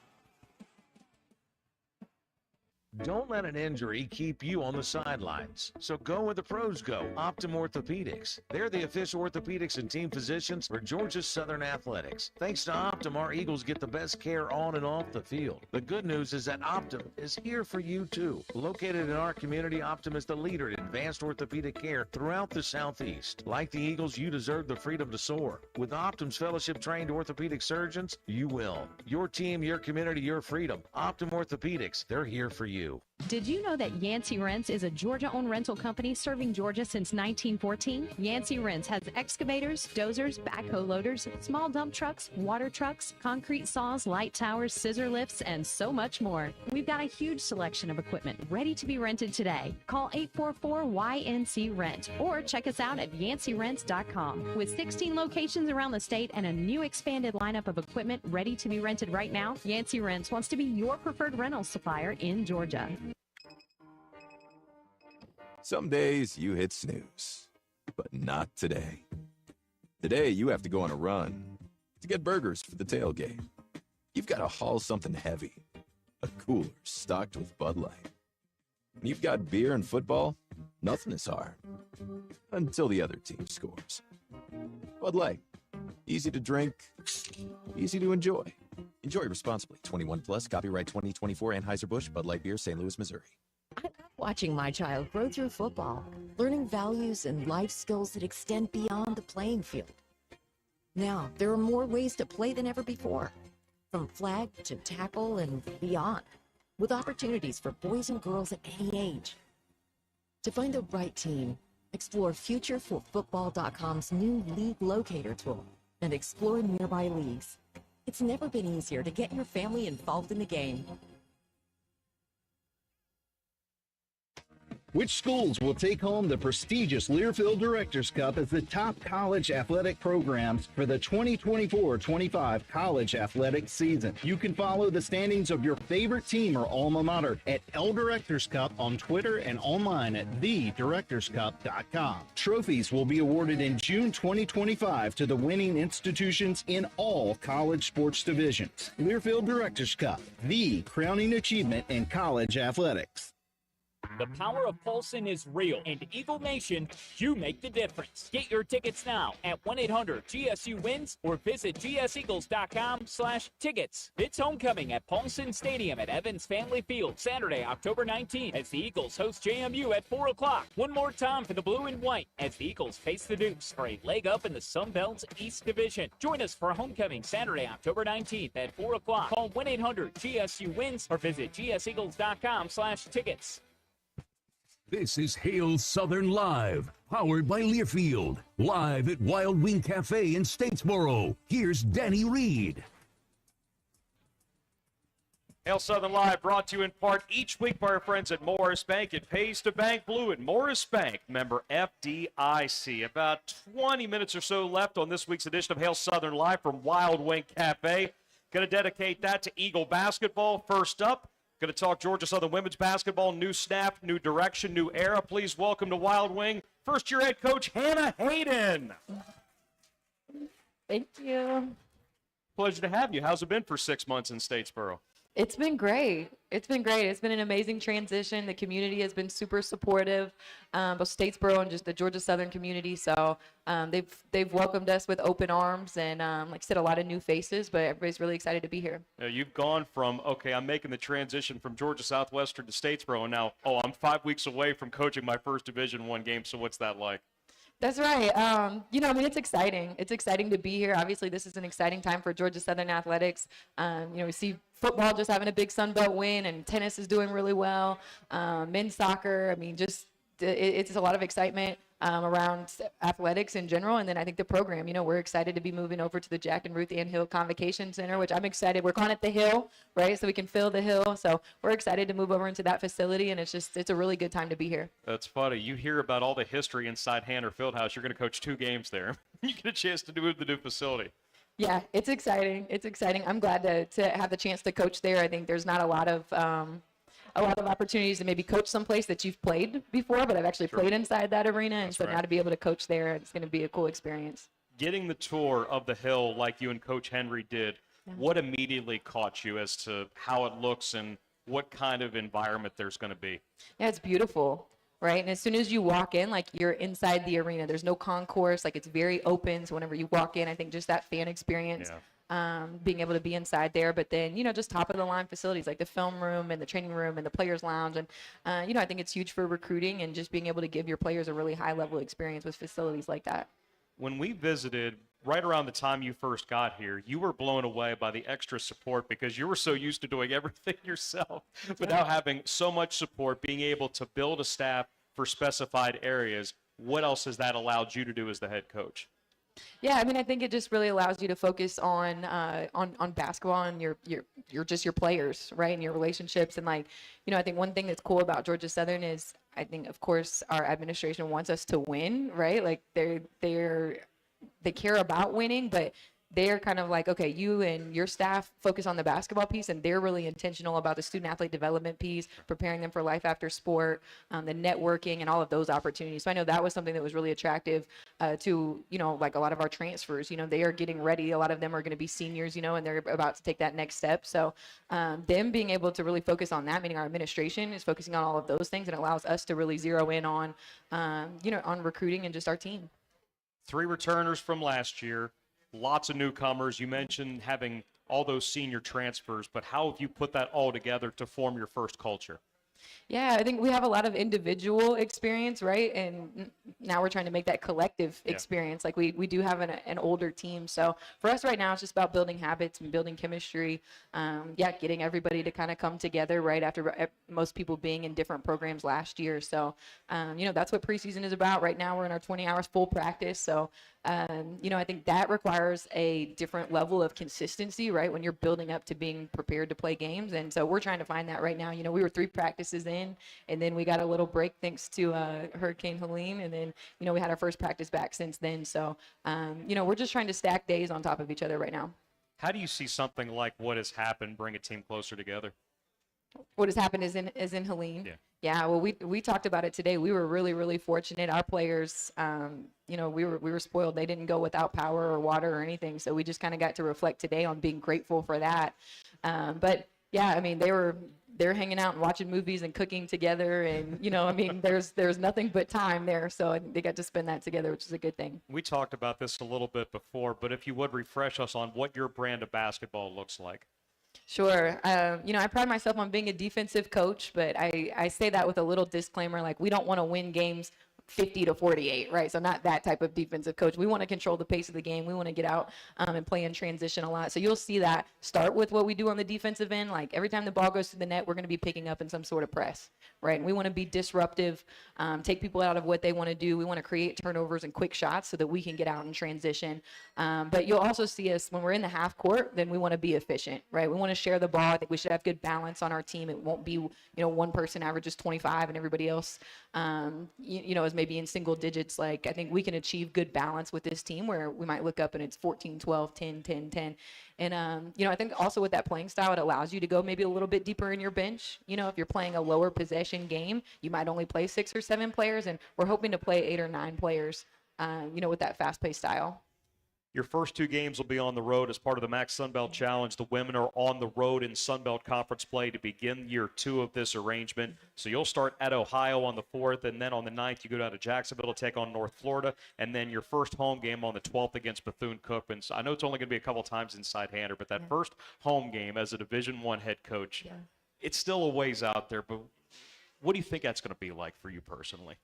Don't let an injury keep you on the sidelines. So go where the pros go. Optum Orthopedics. They're the official orthopedics and team physicians for Georgia Southern Athletics. Thanks to Optum, our Eagles get the best care on and off the field. The good news is that Optum is here for you too. Located in our community, Optum is the leader in advanced orthopedic care throughout the Southeast. Like the Eagles, you deserve the freedom to soar. With Optum's fellowship-trained orthopedic surgeons, you will. Your team, your community, your freedom. Optum Orthopedics, they're here for you. Did you know that Yancey Rents is a Georgia-owned rental company serving Georgia since 1914? Yancey Rents has excavators, dozers, backhoe loaders, small dump trucks, water trucks, concrete saws, light towers, scissor lifts, and so much more. We've got a huge selection of equipment ready to be rented today. Call 844-YNC-RENT or check us out at yanceyrents.com. With 16 locations around the state and a new expanded lineup of equipment ready to be rented right now, Yancey Rents wants to be your preferred rental supplier in Georgia. Some days you hit snooze, but not today. Today you have to go on a run to get burgers for the tailgate. You've got to haul something heavy, a cooler stocked with Bud Light. When you've got beer and football, nothing is hard until the other team scores. Bud Light, easy to drink, easy to enjoy. Enjoy responsibly. 21 plus, copyright 2024, Anheuser-Busch, Bud Light Beer, St. Louis, Missouri. I love watching my child grow through football, learning values and life skills that extend beyond the playing field. Now, there are more ways to play than ever before, from flag to tackle and beyond, with opportunities for boys and girls at any age. To find the right team, explore FutureForFootball.com's new League Locator tool and explore nearby leagues. It's never been easier to get your family involved in the game. Which schools will take home the prestigious Learfield Directors Cup as the top college athletic programs for the 2024-25 college athletic season? You can follow the standings of your favorite team or alma mater at L Directors Cup on Twitter and online at thedirectorscup.com. Trophies will be awarded in June 2025 to the winning institutions in all college sports divisions. Learfield Directors Cup, the crowning achievement in college athletics. The power of Paulson is real, and Eagle Nation, you make the difference. Get your tickets now at 1-800-GSU-WINS or visit gseagles.com/tickets. It's homecoming at Paulson Stadium at Evans Family Field, Saturday, October 19th, as the Eagles host JMU at 4 o'clock. One more time for the blue and white as the Eagles face the Dukes for a leg up in the Sun Belt's East Division. Join us for homecoming Saturday, October 19th at 4 o'clock. Call 1-800-GSU-WINS or visit gseagles.com/tickets. This is Hail Southern Live, powered by Learfield. Live at Wild Wing Cafe in Statesboro. Here's Danny Reed. Hail Southern Live brought to you in part each week by our friends at Morris Bank. It pays to bank blue at Morris Bank, member FDIC. About 20 minutes or so left on this week's edition of Hail Southern Live from Wild Wing Cafe. Going to dedicate that to Eagle basketball. First up, going to talk Georgia Southern women's basketball. New snap, new direction, new era. Please welcome to Wild Wing, first-year head coach Hana Haden. Thank you. Pleasure to have you. How's it been for 6 months in Statesboro? It's been great. It's been great. It's been an amazing transition. The community has been super supportive, both Statesboro and just the Georgia Southern community. So they've welcomed us with open arms and, like I said, a lot of new faces, but everybody's really excited to be here. Now, you've gone from, okay, I'm making the transition from Georgia Southwestern to Statesboro, and now, I'm 5 weeks away from coaching my first Division I game. So what's that like? That's right. It's exciting. It's exciting to be here. Obviously, this is an exciting time for Georgia Southern athletics. We see football just having a big Sun Belt win, and tennis is doing really well. Men's soccer, it's a lot of excitement around athletics in general. And then I think the program, we're excited to be moving over to the Jack and Ruth Ann Hill Convocation Center, which I'm excited. We're calling it the Hill, right? So we can fill the hill. So we're excited to move over into that facility, and it's a really good time to be here. That's funny. You hear about all the history inside Hanner Fieldhouse. You're going to coach 2 games there. You get a chance to move the new facility. Yeah, it's exciting. It's exciting. I'm glad to have the chance to coach there. I think there's not a lot of opportunities to maybe coach someplace that you've played before, but I've actually played inside that arena, and so now to be able to coach there, it's going to be a cool experience. Getting the tour of the Hill like you and Coach Henry did, what immediately caught you as to how it looks and what kind of environment there's going to be? Yeah, it's beautiful. Right. And as soon as you walk in, like you're inside the arena, there's no concourse, like it's very open. So whenever you walk in, I think just that fan experience, being able to be inside there, but then, just top of the line facilities like the film room and the training room and the players lounge. And, I think it's huge for recruiting and just being able to give your players a really high level experience with facilities like that. When we visited right around the time you first got here, you were blown away by the extra support because you were so used to doing everything yourself. But now having so much support, being able to build a staff for specified areas, what else has that allowed you to do as the head coach? Yeah, I mean, I think it just really allows you to focus on basketball and your just your players, right, and your relationships. And like, you know, I think one thing that's cool about Georgia Southern is I think, of course, our administration wants us to win, right? Like they care about winning, but they're kind of like, okay, you and your staff focus on the basketball piece, and they're really intentional about the student athlete development piece, preparing them for life after sport, the networking, and all of those opportunities. So I know that was something that was really attractive to, you know, like a lot of our transfers. You know, they are getting ready. A lot of them are going to be seniors, you know, and they're about to take that next step. So them being able to really focus on that, meaning our administration is focusing on all of those things, and it allows us to really zero in on, you know, on recruiting and just our team. 3 returners from last year. Lots of newcomers. You mentioned having all those senior transfers, but how have you put that all together to form your first culture? Yeah, I think we have a lot of individual experience, right? And now we're trying to make that collective experience. Like we do have an older team. So for us right now, it's just about building habits and building chemistry. Getting everybody to kind of come together right after most people being in different programs last year. So, you know, that's what preseason is about. Right now we're in our 20 hours full practice. So, you know, I think that requires a different level of consistency, right? When you're building up to being prepared to play games. And so we're trying to find that right now. You know, we were 3 practices in, and then we got a little break thanks to Hurricane Helene. And then, you know, we had our first practice back since then. So, you know, we're just trying to stack days on top of each other right now. How do you see something like what has happened bring a team closer together? What has happened is in Helene. Yeah. Well, we talked about it today. We were really, really fortunate. Our players, you know, we were spoiled. They didn't go without power or water or anything. So we just kind of got to reflect today on being grateful for that. But yeah, I mean, they're hanging out and watching movies and cooking together, and you know, I mean, there's nothing but time there. So they got to spend that together, which is a good thing. We talked about this a little bit before, but if you would refresh us on what your brand of basketball looks like. Sure. You know, I pride myself on being a defensive coach, but I say that with a little disclaimer, like we don't want to win games 50-48, right? So not that type of defensive coach. We want to control the pace of the game. We want to get out and play in transition a lot. So you'll see that start with what we do on the defensive end. Like every time the ball goes to the net, we're going to be picking up in some sort of press, right? And we want to be disruptive, take people out of what they want to do. We want to create turnovers and quick shots so that we can get out in transition. But you'll also see us when we're in the half court, then we want to be efficient, right? We want to share the ball. I think we should have good balance on our team. It won't be, you know, one person averages 25 and everybody else, you know, is maybe in single digits. Like I think we can achieve good balance with this team where we might look up and it's 14, 12, 10, 10, 10. And, you know, I think also with that playing style, it allows you to go maybe a little bit deeper in your bench. You know, if you're playing a lower possession game, you might only play 6 or 7 players, and we're hoping to play 8 or 9 players, you know, with that fast-paced style. Your first 2 games will be on the road as part of the MAC Sunbelt Challenge. The women are on the road in Sunbelt Conference play to begin year 2 of this arrangement. So you'll start at Ohio on the 4th, and then on the 9th you go down to Jacksonville to take on North Florida, and then your first home game on the 12th against Bethune-Cookman. So I know it's only going to be a couple times inside Hander, but that first home game as a Division I head coach, it's still a ways out there, but what do you think that's going to be like for you personally?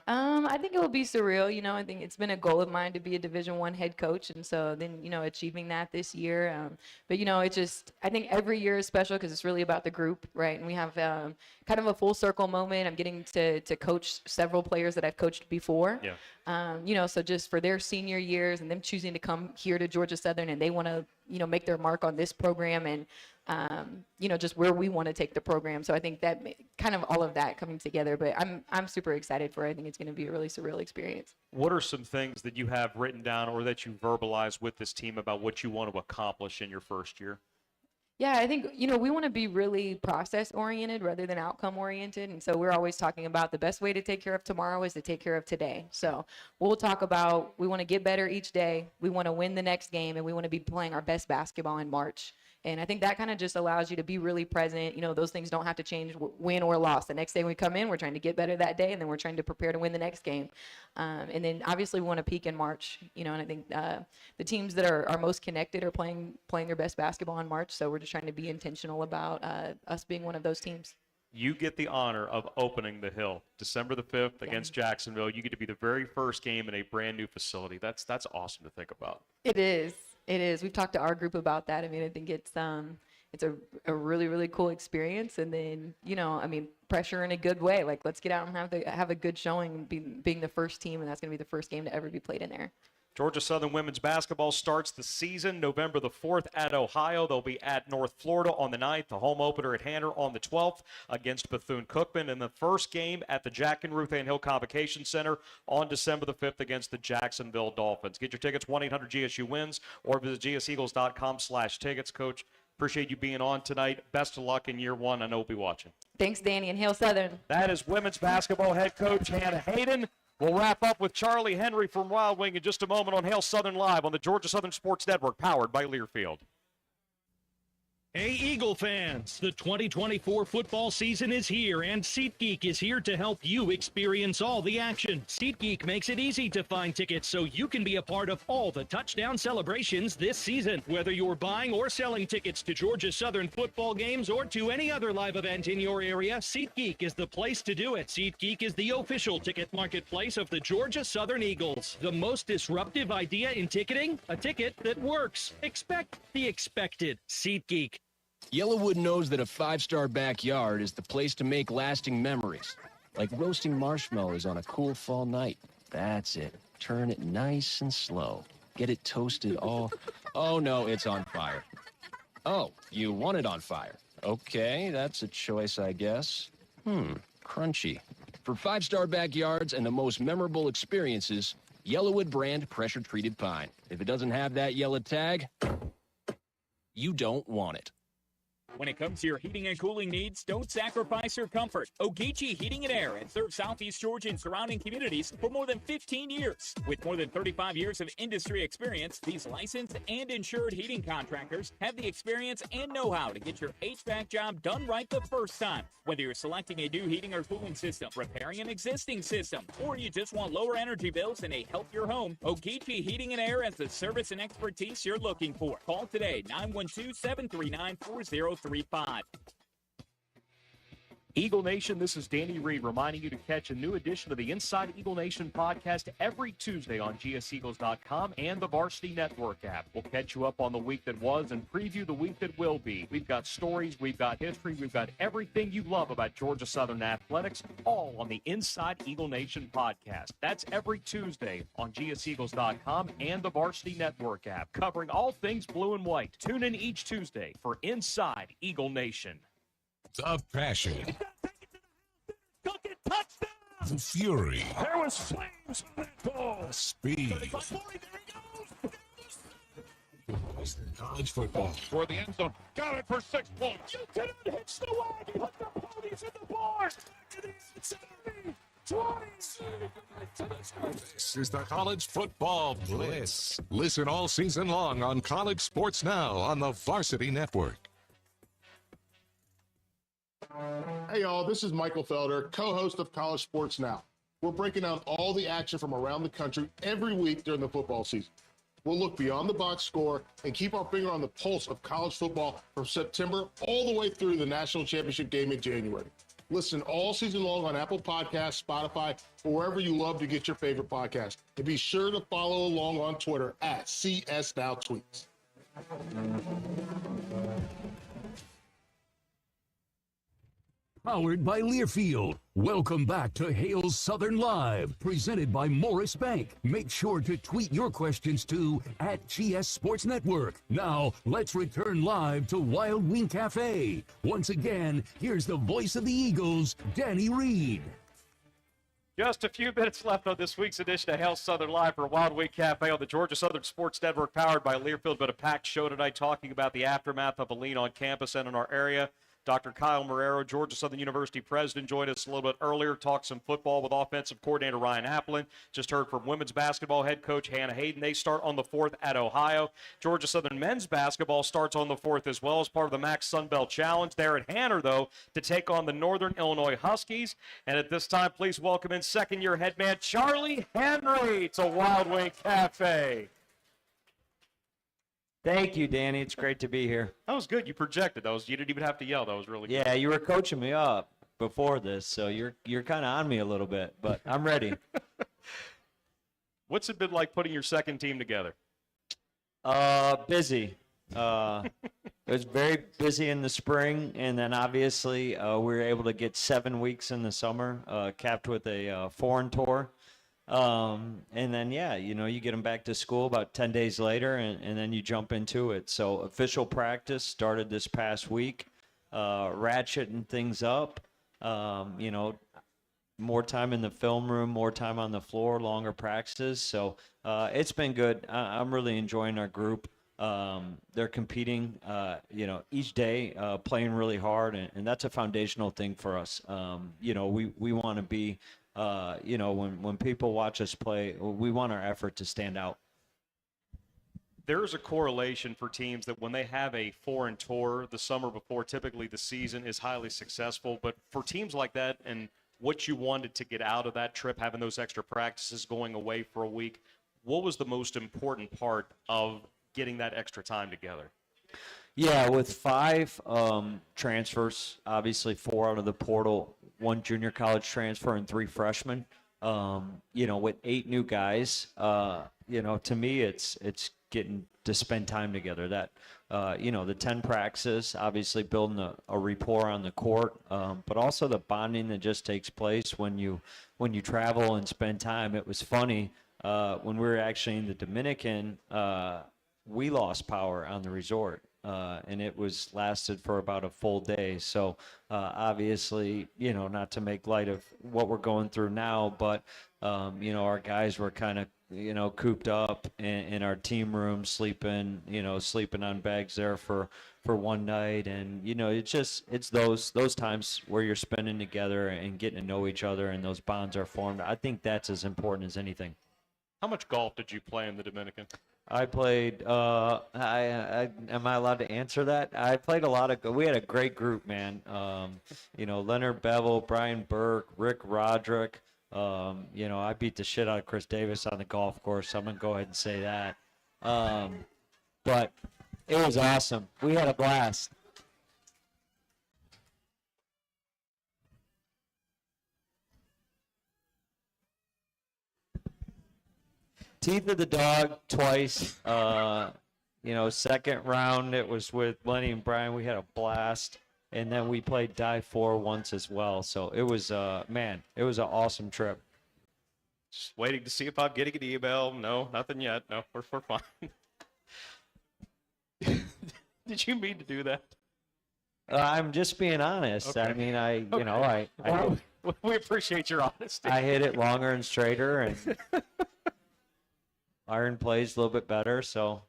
I think it will be surreal. You know, I think it's been a goal of mine to be a Division I head coach. And so then, you know, achieving that this year. But, you know, it just, I think every year is special because it's really about the group, right? And we have kind of a full circle moment. I'm getting to coach several players that I've coached before. Yeah. You know, so just for their senior years and them choosing to come here to Georgia Southern and they want to, you know, make their mark on this program and, you know, just where we want to take the program. So I think that kind of all of that coming together, but I'm super excited for it. I think it's going to be a really surreal experience. What are some things that you have written down or that you verbalize with this team about what you want to accomplish in your first year? Yeah, I think, you know, we want to be really process oriented rather than outcome oriented. And so we're always talking about the best way to take care of tomorrow is to take care of today. So we'll talk about, we want to get better each day. We want to win the next game, and we want to be playing our best basketball in March. And I think that kind of just allows you to be really present. You know, those things don't have to change win or loss. The next day we come in, we're trying to get better that day, and then we're trying to prepare to win the next game. And then obviously we want to peak in March, you know, and I think the teams that are most connected are playing their best basketball in March. So we're just trying to be intentional about us being one of those teams. you get the honor of opening the Hill December the 5th against Jacksonville. You get to be the very first game in a brand new facility. That's awesome to think about. It is. It is. We've talked to our group about that. I mean, I think it's a really, really cool experience. And then, pressure in a good way. Like, let's get out and have a good showing, being the first team, and that's going to be the first game to ever be played in there. Georgia Southern women's basketball starts the season November the 4th at Ohio. They'll be at North Florida on the 9th, the home opener at Hana on the 12th against Bethune-Cookman, and the first game at the Jack and Ruth Ann Hill Convocation Center on December the 5th against the Jacksonville Dolphins. Get your tickets, 1-800-GSU-WINS, or visit gseagles.com/tickets. Coach, appreciate you being on tonight. Best of luck in year one. I know we'll be watching. Thanks, Danny, and Hail Southern. That is women's basketball head coach Hana Haden. We'll wrap up with Charlie Henry from Wild Wing in just a moment on Hail Southern Live on the Georgia Southern Sports Network, powered by Learfield. Hey, Eagle fans, the 2024 football season is here, and SeatGeek is here to help you experience all the action. SeatGeek makes it easy to find tickets so you can be a part of all the touchdown celebrations this season. Whether you're buying or selling tickets to Georgia Southern football games or to any other live event in your area, SeatGeek is the place to do it. SeatGeek is the official ticket marketplace of the Georgia Southern Eagles. The most disruptive idea in ticketing? A ticket that works. Expect the expected. SeatGeek. Yellowwood knows that a five-star backyard is the place to make lasting memories. Like roasting marshmallows on a cool fall night. That's it. Turn it nice and slow. Get it toasted all... Oh, no, it's on fire. Oh, you want it on fire. Okay, that's a choice, I guess. Crunchy. For five-star backyards and the most memorable experiences, Yellowwood brand pressure-treated pine. If it doesn't have that yellow tag, you don't want it. When it comes to your heating and cooling needs, don't sacrifice your comfort. Ogeechee Heating and Air has served Southeast Georgia and surrounding communities for more than 15 years. With more than 35 years of industry experience, these licensed and insured heating contractors have the experience and know-how to get your HVAC job done right the first time. Whether you're selecting a new heating or cooling system, repairing an existing system, or you just want lower energy bills and a healthier home, Ogeechee Heating and Air has the service and expertise you're looking for. Call today, 912-739-4035. Eagle Nation, this is Danny Reed reminding you to catch a new edition of the Inside Eagle Nation podcast every Tuesday on gseagles.com and the Varsity Network app. We'll catch you up on the week that was and preview the week that will be. We've got stories, we've got history, we've got everything you love about Georgia Southern athletics, all on the Inside Eagle Nation podcast. That's every Tuesday on gseagles.com and the Varsity Network app, covering all things blue and white. Tune in each Tuesday for Inside Eagle Nation. The passion. Touchdown! The fury. There was flames on that ball. The speed. College football. For the end zone. Got it for 6 points. You cannot hitch the wagon. Put the ponies in the bars. To the inside. 20. This is the College Football Blitz. Listen all season long on College Sports Now on the Varsity Network. Hey y'all, this is Michael Felder, co-host of College Sports Now. We're breaking down all the action from around the country every week during the football season. We'll look beyond the box score and keep our finger on the pulse of college football from September all the way through the national championship game in January. Listen all season long on Apple Podcasts, Spotify, or wherever you love to get your favorite podcast. And be sure to follow along on Twitter at CSNowTweets. Powered by Learfield. Welcome back to Hail Southern Live, presented by Morris Bank. Make sure to tweet your questions to @GS Sports Network. Now, let's return live to Wild Wing Cafe. Once again, here's the voice of the Eagles, Danny Reed. Just a few minutes left on this week's edition of Hail Southern Live for Wild Wing Cafe on the Georgia Southern Sports Network, powered by Learfield. But a packed show tonight talking about the aftermath of a lean on campus and in our area. Dr. Kyle Marrero, Georgia Southern University president, joined us a little bit earlier, talked some football with Offensive Coordinator Ryan Aplin. Just heard from women's basketball head coach Hana Haden. They start on the 4th at Ohio. Georgia Southern men's basketball starts on the 4th as well as part of the MAC Sun Belt Challenge. They're at Hana, though, to take on the Northern Illinois Huskies. And at this time, please welcome in second-year head man Charlie Henry to Wild Wing Cafe. Thank you, Danny. It's great to be here. That was good. You projected. You didn't even have to yell. That was really good. Yeah, you were coaching me up. before this, so you're kind of on me a little bit, but I'm ready. What's it been like putting your second team together? Busy. It was very busy in the spring, and then obviously we were able to get 7 weeks in the summer, capped with a foreign tour. And then, yeah, you get them back to school about 10 days later, and then you jump into it. So official practice started this past week, ratcheting things up, more time in the film room, more time on the floor, longer practices. So it's been good. I'm really enjoying our group. They're competing, each day, playing really hard, and that's a foundational thing for us. We want to be, when people watch us play, we want our effort to stand out. There's a correlation for teams that when they have a foreign tour the summer before, typically the season is highly successful. But for teams like that and what you wanted to get out of that trip, having those extra practices, going away for a week, what was the most important part of getting that extra time together? Yeah, with 5 transfers, obviously 4 out of the portal, 1 junior college transfer, and 3 freshmen. With 8 new guys, to me, it's getting to spend time together. That, the 10 practices, obviously building a rapport on the court, but also the bonding that just takes place when you travel and spend time. It was funny when we were actually in the Dominican. We lost power on the resort, and it lasted for about a full day. So obviously, not to make light of what we're going through now, but our guys were kind of cooped up in our team room, sleeping on bags there for one night. And it's those times where you're spending together and getting to know each other, and those bonds are formed. I think that's as important as anything. How much golf did you play in the Dominican? I played. Am I allowed to answer that? I played a lot of. We had a great group, man. Leonard Bevel, Brian Burke, Rick Roderick. I beat the shit out of Chris Davis on the golf course. So I'm gonna go ahead and say that. But it was awesome. We had a blast. Teeth of the dog twice. Second round it was with Lenny and Brian. We had a blast, and then we played Die 4 once as well. So it was it was an awesome trip. Just waiting to see if I'm getting an email. No, nothing yet. No, we're fine. Did you mean to do that? I'm just being honest. Okay. I mean, we appreciate your honesty. I hit it longer and straighter, and iron plays a little bit better, so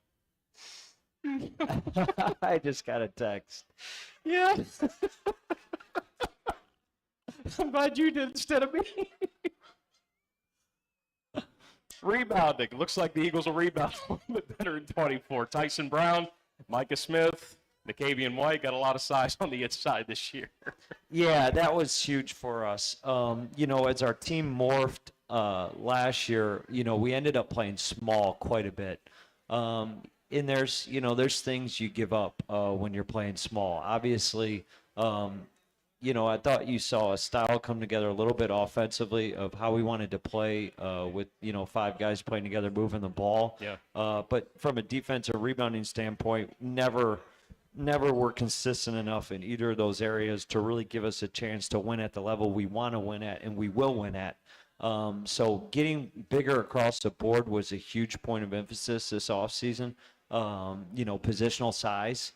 I just got a text. Yeah. I'm glad you did instead of me. Rebounding. Looks like the Eagles will rebound a little bit better in 24. Tyson Brown, Micah Smith, Nicavian White got a lot of size on the inside this year. Yeah, that was huge for us. As our team morphed last year, we ended up playing small quite a bit. And there's things you give up when you're playing small. Obviously, I thought you saw a style come together a little bit offensively of how we wanted to play with 5 guys playing together, moving the ball. Yeah. But from a defensive rebounding standpoint, never were consistent enough in either of those areas to really give us a chance to win at the level we want to win at and we will win at. So getting bigger across the board was a huge point of emphasis this offseason. Positional size.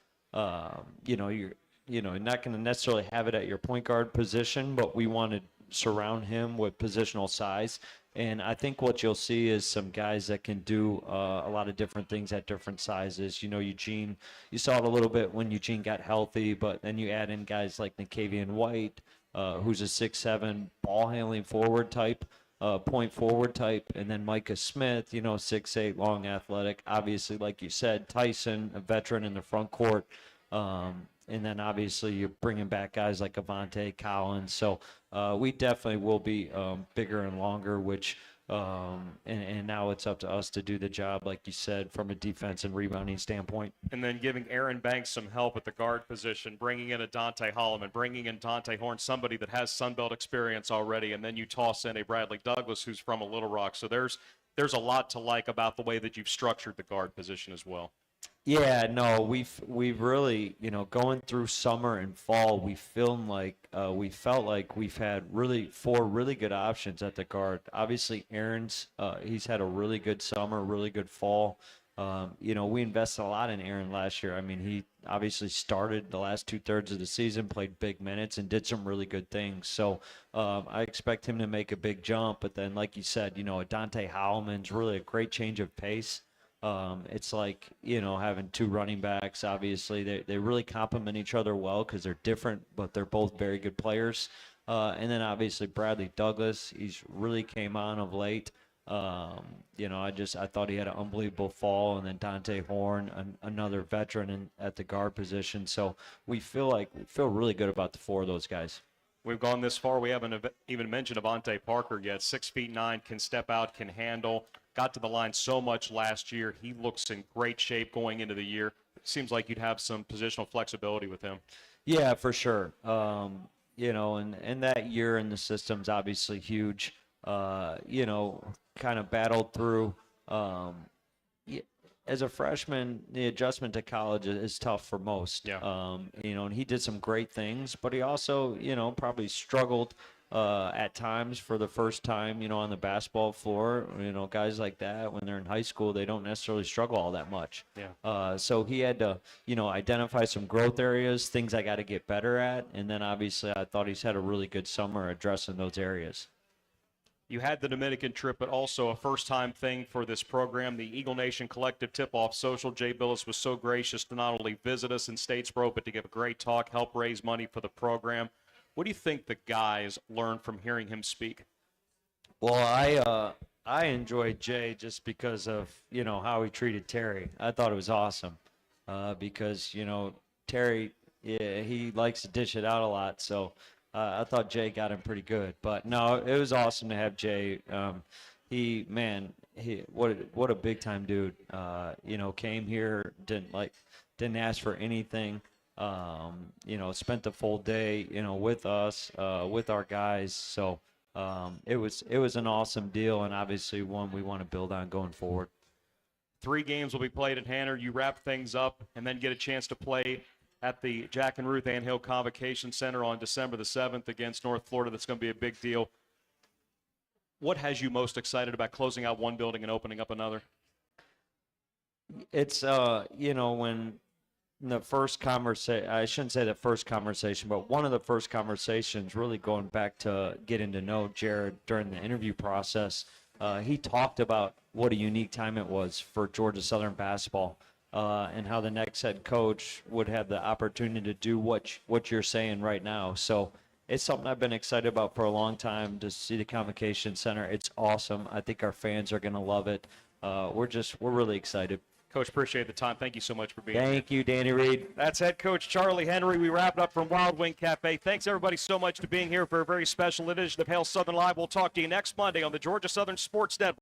You're not going to necessarily have it at your point guard position, but we want to surround him with positional size. And I think what you'll see is some guys that can do a lot of different things at different sizes. Eugene, you saw it a little bit when Eugene got healthy, but then you add in guys like Nicavian White, who's a 6'7", ball-handling forward type, point forward type, and then Micah Smith, 6'8", long, athletic. Obviously, like you said, Tyson, a veteran in the front court. And then obviously you're bringing back guys like Avante, Collins. So we definitely will be bigger and longer, which And now it's up to us to do the job, like you said, from a defense and rebounding standpoint. And then giving Aaron Banks some help at the guard position, bringing in a Dante Holloman, bringing in Dante Horn, somebody that has Sunbelt experience already, and then you toss in a Bradley Douglas who's from a Little Rock. So there's a lot to like about the way that you've structured the guard position as well. Yeah, no, we've really, going through summer and fall, we felt like we've had really 4 really good options at the guard. Obviously, Aaron's he's had a really good summer, really good fall. We invested a lot in Aaron last year. I mean, he obviously started the last 2/3 of the season, played big minutes, and did some really good things. So I expect him to make a big jump. But then, like you said, a Dante Howman's really a great change of pace. It's like, having 2 running backs. Obviously, they really complement each other well because they're different, but they're both very good players. And then obviously Bradley Douglas, he's really came on of late. I thought he had an unbelievable fall, and then Dante Horn, another veteran at the guard position. So we feel really good about the 4 of those guys. We've gone this far. We haven't even mentioned Avante Parker yet. 6'9", can step out, can handle. Got to the line so much last year. He looks in great shape going into the year. It seems like you'd have some positional flexibility with him. Yeah, for sure. And that year in the system's obviously huge. Kind of battled through. As a freshman, the adjustment to college is tough for most. Yeah. And he did some great things, but he also, probably struggled at times for the first time, on the basketball floor. Guys like that, when they're in high school, they don't necessarily struggle all that much. Yeah. So he had to, identify some growth areas, things I got to get better at. And then obviously I thought he's had a really good summer addressing those areas. You had the Dominican trip, but also a first-time thing for this program, the Eagle Nation Collective Tip-Off Social. Jay Billis was so gracious to not only visit us in Statesboro, but to give a great talk, help raise money for the program. What do you think the guys learned from hearing him speak? Well, I enjoyed Jay just because of, how he treated Terry. I thought it was awesome because, Terry, he likes to dish it out a lot, so I thought Jay got him pretty good. But no, it was awesome to have Jay. What a big time dude. Came here, didn't ask for anything. Spent the full day, with us, with our guys. So it was an awesome deal, and obviously one we want to build on going forward. 3 games will be played at Hana. You wrap things up and then get a chance to play at the Jack and Ruth Ann Hill Convocation Center on December the 7th against North Florida. That's going to be a big deal. What has you most excited about closing out one building and opening up another? It's, when the first conversation, I shouldn't say the first conversation, but one of the first conversations, really going back to getting to know Jared during the interview process, he talked about what a unique time it was for Georgia Southern basketball. And how the next head coach would have the opportunity to do what you're saying right now. So it's something I've been excited about for a long time to see the Convocation Center. It's awesome. I think our fans are going to love it. We're really excited. Coach, appreciate the time. Thank you so much for being here. Thank you, Danny Reed. That's head coach Charlie Henry. We wrap it up from Wild Wing Cafe. Thanks, everybody, so much for being here for a very special edition of Hail Southern Live. We'll talk to you next Monday on the Georgia Southern Sports Network.